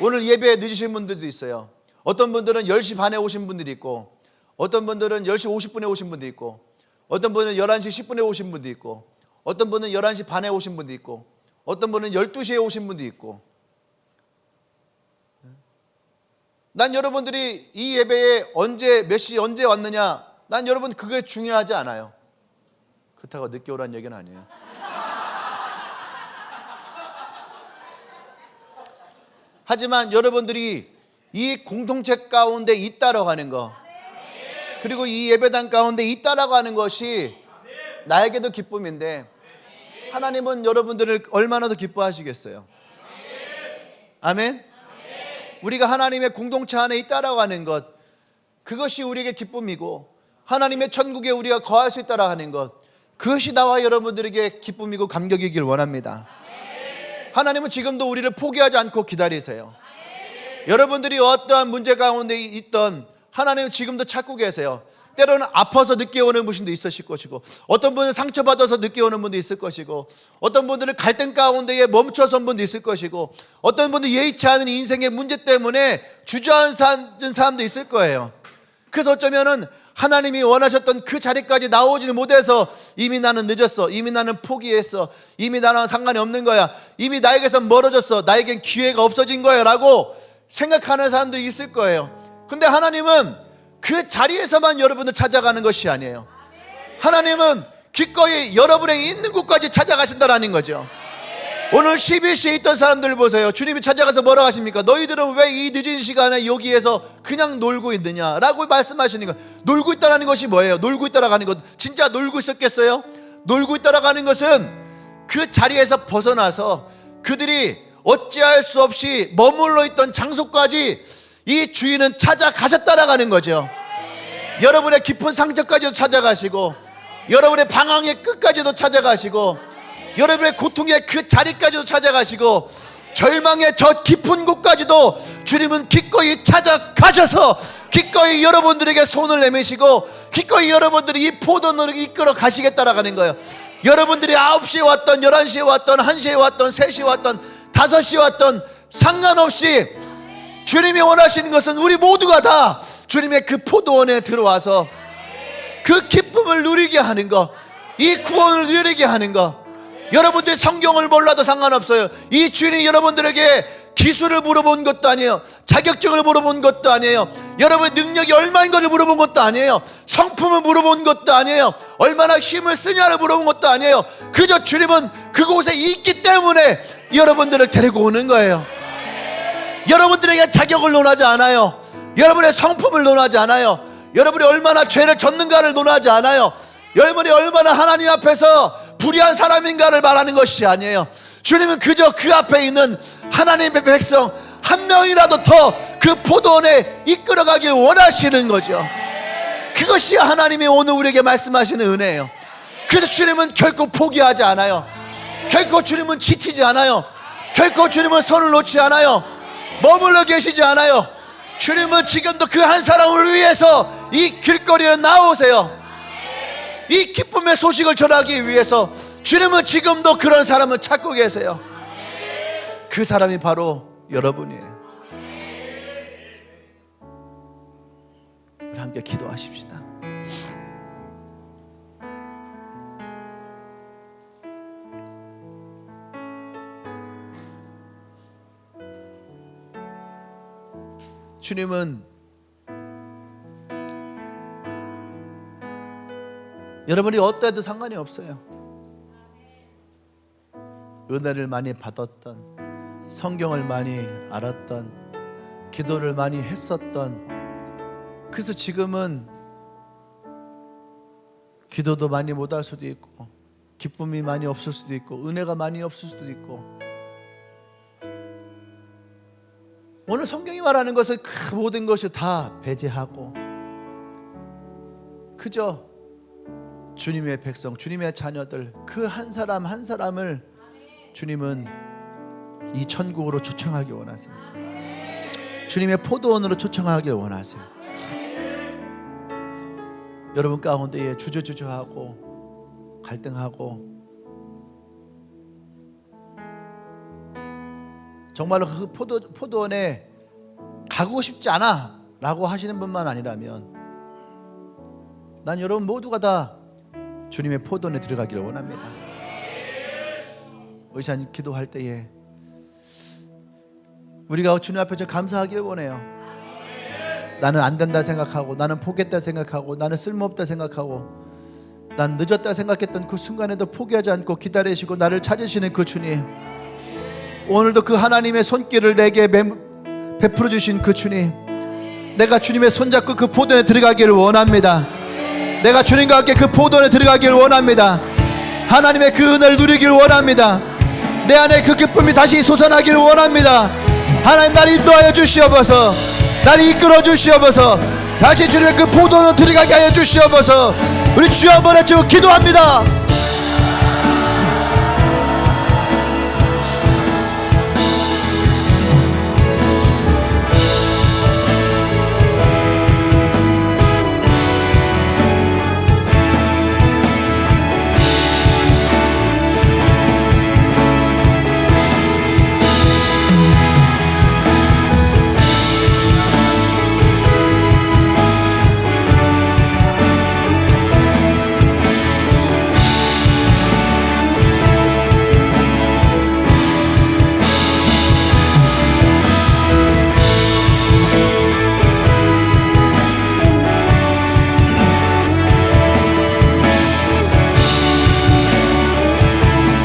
오늘 예배에 늦으신 분들도 있어요. 어떤 분들은 10시 반에 오신 분들이 있고, 어떤 분들은 10시 50분에 오신 분도 있고, 어떤 분은 11시 10분에 오신 분도 있고, 어떤 분은 11시 반에 오신 분도 있고, 어떤 분은 12시에 오신 분도 있고. 난 여러분들이 이 예배에 언제 몇 시 언제 왔느냐, 난 여러분 그게 중요하지 않아요. 그렇다고 늦게 오라는 얘기는 아니에요. 하지만 여러분들이 이 공동체 가운데 있다라고 하는 거, 그리고 이 예배당 가운데 있다라고 하는 것이 나에게도 기쁨인데 하나님은 여러분들을 얼마나 더 기뻐하시겠어요. 아멘. 우리가 하나님의 공동체 안에 있다라고 하는 것, 그것이 우리에게 기쁨이고, 하나님의 천국에 우리가 거할 수 있다라고 하는 것, 그것이 나와 여러분들에게 기쁨이고 감격이길 원합니다. 하나님은 지금도 우리를 포기하지 않고 기다리세요. 여러분들이 어떠한 문제 가운데 있던 하나님은 지금도 찾고 계세요. 때로는 아파서 늦게 오는 분도 있으실 것이고, 어떤 분은 상처받아서 늦게 오는 분도 있을 것이고, 어떤 분들은 갈등 가운데에 멈춰선 분도 있을 것이고, 어떤 분은 예의치 않은 인생의 문제 때문에 주저앉은 사람도 있을 거예요. 그래서 어쩌면은 하나님이 원하셨던 그 자리까지 나오지는 못해서 이미 나는 늦었어, 이미 나는 포기했어, 이미 나랑 상관이 없는 거야, 이미 나에게서 멀어졌어, 나에겐 기회가 없어진 거야 라고 생각하는 사람들이 있을 거예요. 근데 하나님은 그 자리에서만 여러분을 찾아가는 것이 아니에요. 하나님은 기꺼이 여러분의 있는 곳까지 찾아가신다라는 거죠. 오늘 11시에 있던 사람들 보세요. 주님이 찾아가서 뭐라고 하십니까? 너희들은 왜 이 늦은 시간에 여기에서 그냥 놀고 있느냐 라고 말씀하시는 거예요. 놀고 있다는 것이 뭐예요? 놀고 있다라고 하는 것, 진짜 놀고 있었겠어요? 놀고 있다라고 하는 것은 그 자리에서 벗어나서 그들이 어찌할 수 없이 머물러 있던 장소까지 이 주인은 찾아가셨다라는 거죠. 여러분의 깊은 상처까지도 찾아가시고, 여러분의 방황의 끝까지도 찾아가시고, 여러분의 고통의 그 자리까지도 찾아가시고, 절망의 저 깊은 곳까지도 주님은 기꺼이 찾아가셔서 기꺼이 여러분들에게 손을 내미시고 기꺼이 여러분들이 이 포도원으로 이끌어 가시겠다라는 거예요. 여러분들이 9시에 왔던 11시에 왔던 1시에 왔던 3시에 왔던 5시에 왔던 상관없이 주님이 원하시는 것은 우리 모두가 다 주님의 그 포도원에 들어와서 그 기쁨을 누리게 하는 것, 이 구원을 누리게 하는 것. 여러분들이 성경을 몰라도 상관없어요. 이 주인이 여러분들에게 기술을 물어본 것도 아니에요. 자격증을 물어본 것도 아니에요. 여러분의 능력이 얼마인 것을 물어본 것도 아니에요. 성품을 물어본 것도 아니에요. 얼마나 힘을 쓰냐를 물어본 것도 아니에요. 그저 주님은 그곳에 있기 때문에 여러분들을 데리고 오는 거예요. 여러분들에게 자격을 논하지 않아요. 여러분의 성품을 논하지 않아요. 여러분이 얼마나 죄를 졌는가를 논하지 않아요. 여러분이 얼마나 하나님 앞에서 불의한 사람인가를 말하는 것이 아니에요. 주님은 그저 그 앞에 있는 하나님의 백성 한 명이라도 더 그 포도원에 이끌어가길 원하시는 거죠. 그것이 하나님이 오늘 우리에게 말씀하시는 은혜예요. 그래서 주님은 결코 포기하지 않아요. 결코 주님은 지치지 않아요. 결코 주님은 손을 놓지 않아요. 머물러 계시지 않아요. 주님은 지금도 그 한 사람을 위해서 이 길거리에 나오세요. 이 기쁨의 소식을 전하기 위해서 주님은 지금도 그런 사람을 찾고 계세요. 그 사람이 바로 여러분이에요. 우리 함께 기도하십시다. 주님은 여러분이 어떠해도 상관이 없어요. 은혜를 많이 받았던, 성경을 많이 알았던, 기도를 많이 했었던, 그래서 지금은 기도도 많이 못할 수도 있고 기쁨이 많이 없을 수도 있고 은혜가 많이 없을 수도 있고, 오늘 성경이 말하는 것은 그 모든 것이 다 배제하고 그저 주님의 백성, 주님의 자녀들 그 한 사람 한 사람을 주님은 이 천국으로 초청하기 원하세요. 주님의 포도원으로 초청하기 원하세요. 여러분 가운데에 주저주저하고 갈등하고 정말로 그 포도원에 가고 싶지 않아 라고 하시는 분만 아니라면 난 여러분 모두가 다 주님의 포도원에 들어가기를 원합니다. 의사 기도할 때에 우리가 주님 앞에 좀 감사하기를 원해요. 나는 안 된다 생각하고, 나는 포기했다 생각하고, 나는 쓸모없다 생각하고, 난 늦었다 생각했던 그 순간에도 포기하지 않고 기다리시고 나를 찾으시는 그 주님, 오늘도 그 하나님의 손길을 내게 베풀어 주신 그 주님, 내가 주님의 손잡고 그 포도원에 들어가기를 원합니다. 내가 주님과 함께 그 포도원에 들어가기를 원합니다. 하나님의 그 은혜를 누리기를 원합니다. 내 안에 그 기쁨이 다시 솟아나기를 원합니다. 하나님 나를 인도하여 주시옵소서. 나를 이끌어 주시옵소서. 다시 주님의 그 포도원으로 들어가게 하여 주시옵소서. 우리 주여 한번 외치고 기도합니다.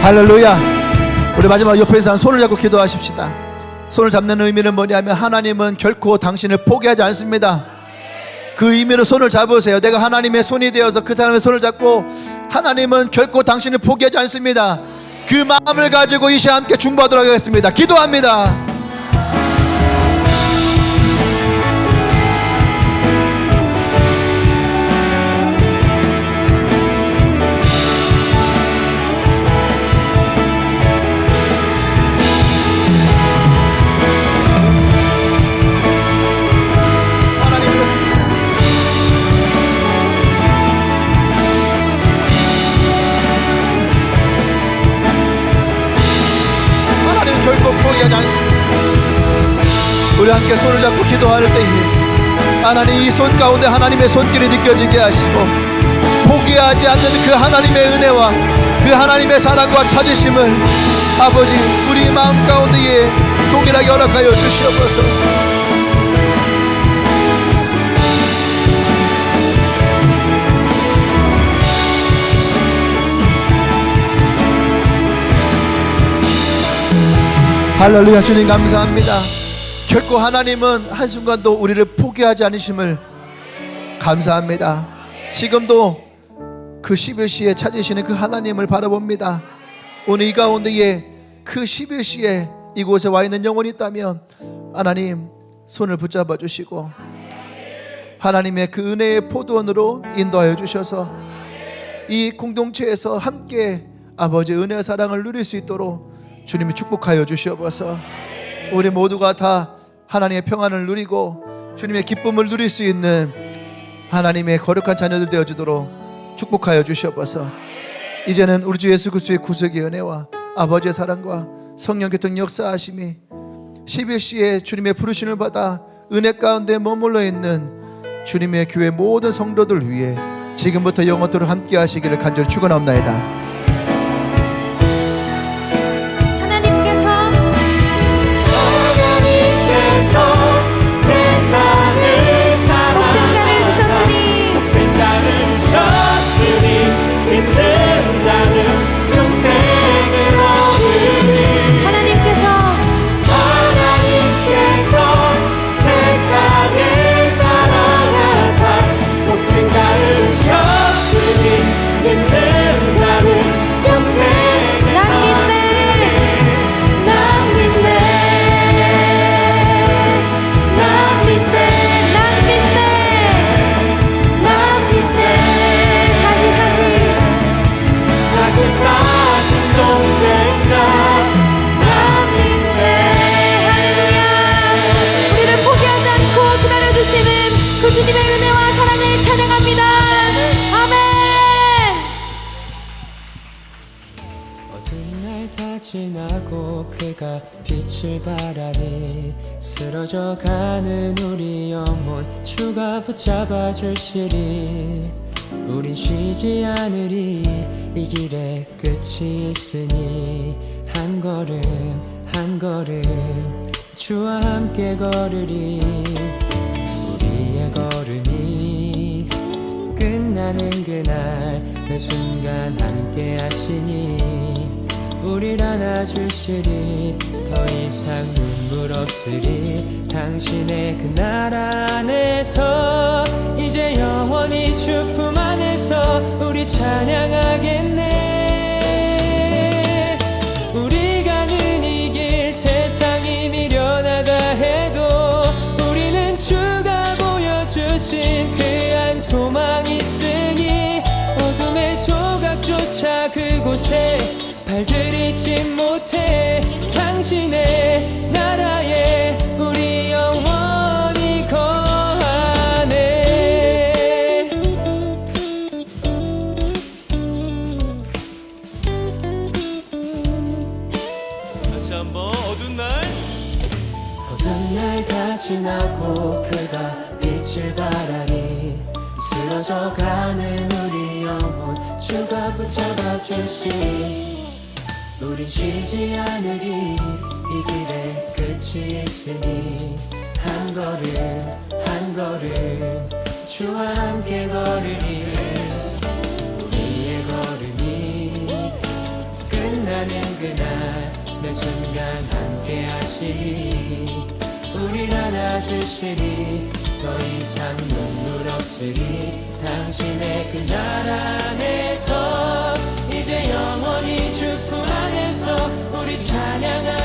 할렐루야. 우리 마지막 옆에 있는 손을 잡고 기도하십시다. 손을 잡는 의미는 뭐냐면 하나님은 결코 당신을 포기하지 않습니다. 그 의미로 손을 잡으세요. 내가 하나님의 손이 되어서 그 사람의 손을 잡고, 하나님은 결코 당신을 포기하지 않습니다. 그 마음을 가지고 이 시간 함께 중보하도록 하겠습니다. 기도합니다. 하나님 그렇습니다. 하나님 결코 포기하지 않습니다. 우리 함께 손을 잡고 기도할 때에 하나님 이 손 가운데 하나님의 손길이 느껴지게 하시고 포기하지 않는 그 하나님의 은혜와 그 하나님의 사랑과 찾으심을 아버지 우리 마음 가운데에 동일하게 허락하여 주시옵소서. 할렐루야. 주님 감사합니다. 결코 하나님은 한순간도 우리를 포기하지 않으심을 감사합니다. 지금도 그 11시에 찾으시는 그 하나님을 바라봅니다. 오늘 이 가운데에 그 11시에 이곳에 와 있는 영혼이 있다면 하나님 손을 붙잡아 주시고 하나님의 그 은혜의 포도원으로 인도하여 주셔서 이 공동체에서 함께 아버지 은혜와 사랑을 누릴 수 있도록 주님이 축복하여 주시옵소서. 우리 모두가 다 하나님의 평안을 누리고 주님의 기쁨을 누릴 수 있는 하나님의 거룩한 자녀들 되어주도록 축복하여 주시옵소서. 이제는 우리 주 예수 그리스도의 구속의 은혜와 아버지의 사랑과 성령 교통 역사하심이 11시에 주님의 부르심을 받아 은혜 가운데 머물러 있는 주님의 교회 모든 성도들 위해 지금부터 영원토록 함께 하시기를 간절히 축원합나이다. 지나고 그가 빛을 발하니 쓰러져가는 우리 영혼 주가 붙잡아 주시리. 우린 쉬지 않으리. 이 길에 끝이 있으니 한 걸음 한 걸음 주와 함께 걸으리. 우리의 걸음이 끝나는 그날 매 순간 함께 하시니 우릴 안아주시리. 더 이상 눈물 없으리. 당신의 그 날 안에서 이제 영원히 주 품 안에서 우리 찬양하겠네. 우리 가는 이 길 세상이 미련하다 해도 우리는 주가 보여주신 그 한 소망 있으니 어둠의 조각조차 그곳에 발들이지 못해. 당신의 나라에 우리 영원히 거하네. 다시 한번 어두운 날 다 지나고 그가 빛을 발하니 쓰러져가는 우리 영혼 주가 붙잡아 주시니 우린 쉬지 않으리. 이 길에 끝이 있으니 한 걸음 한 걸음 주와 함께 걸으리. 우리의 걸음이 끝나는 그날 매 순간 함께 하시니 우릴 안아주시리. 더 이상 눈물 없으리. 당신의 그 날 안에서 이제 영원히 주 품 안에 찬양하리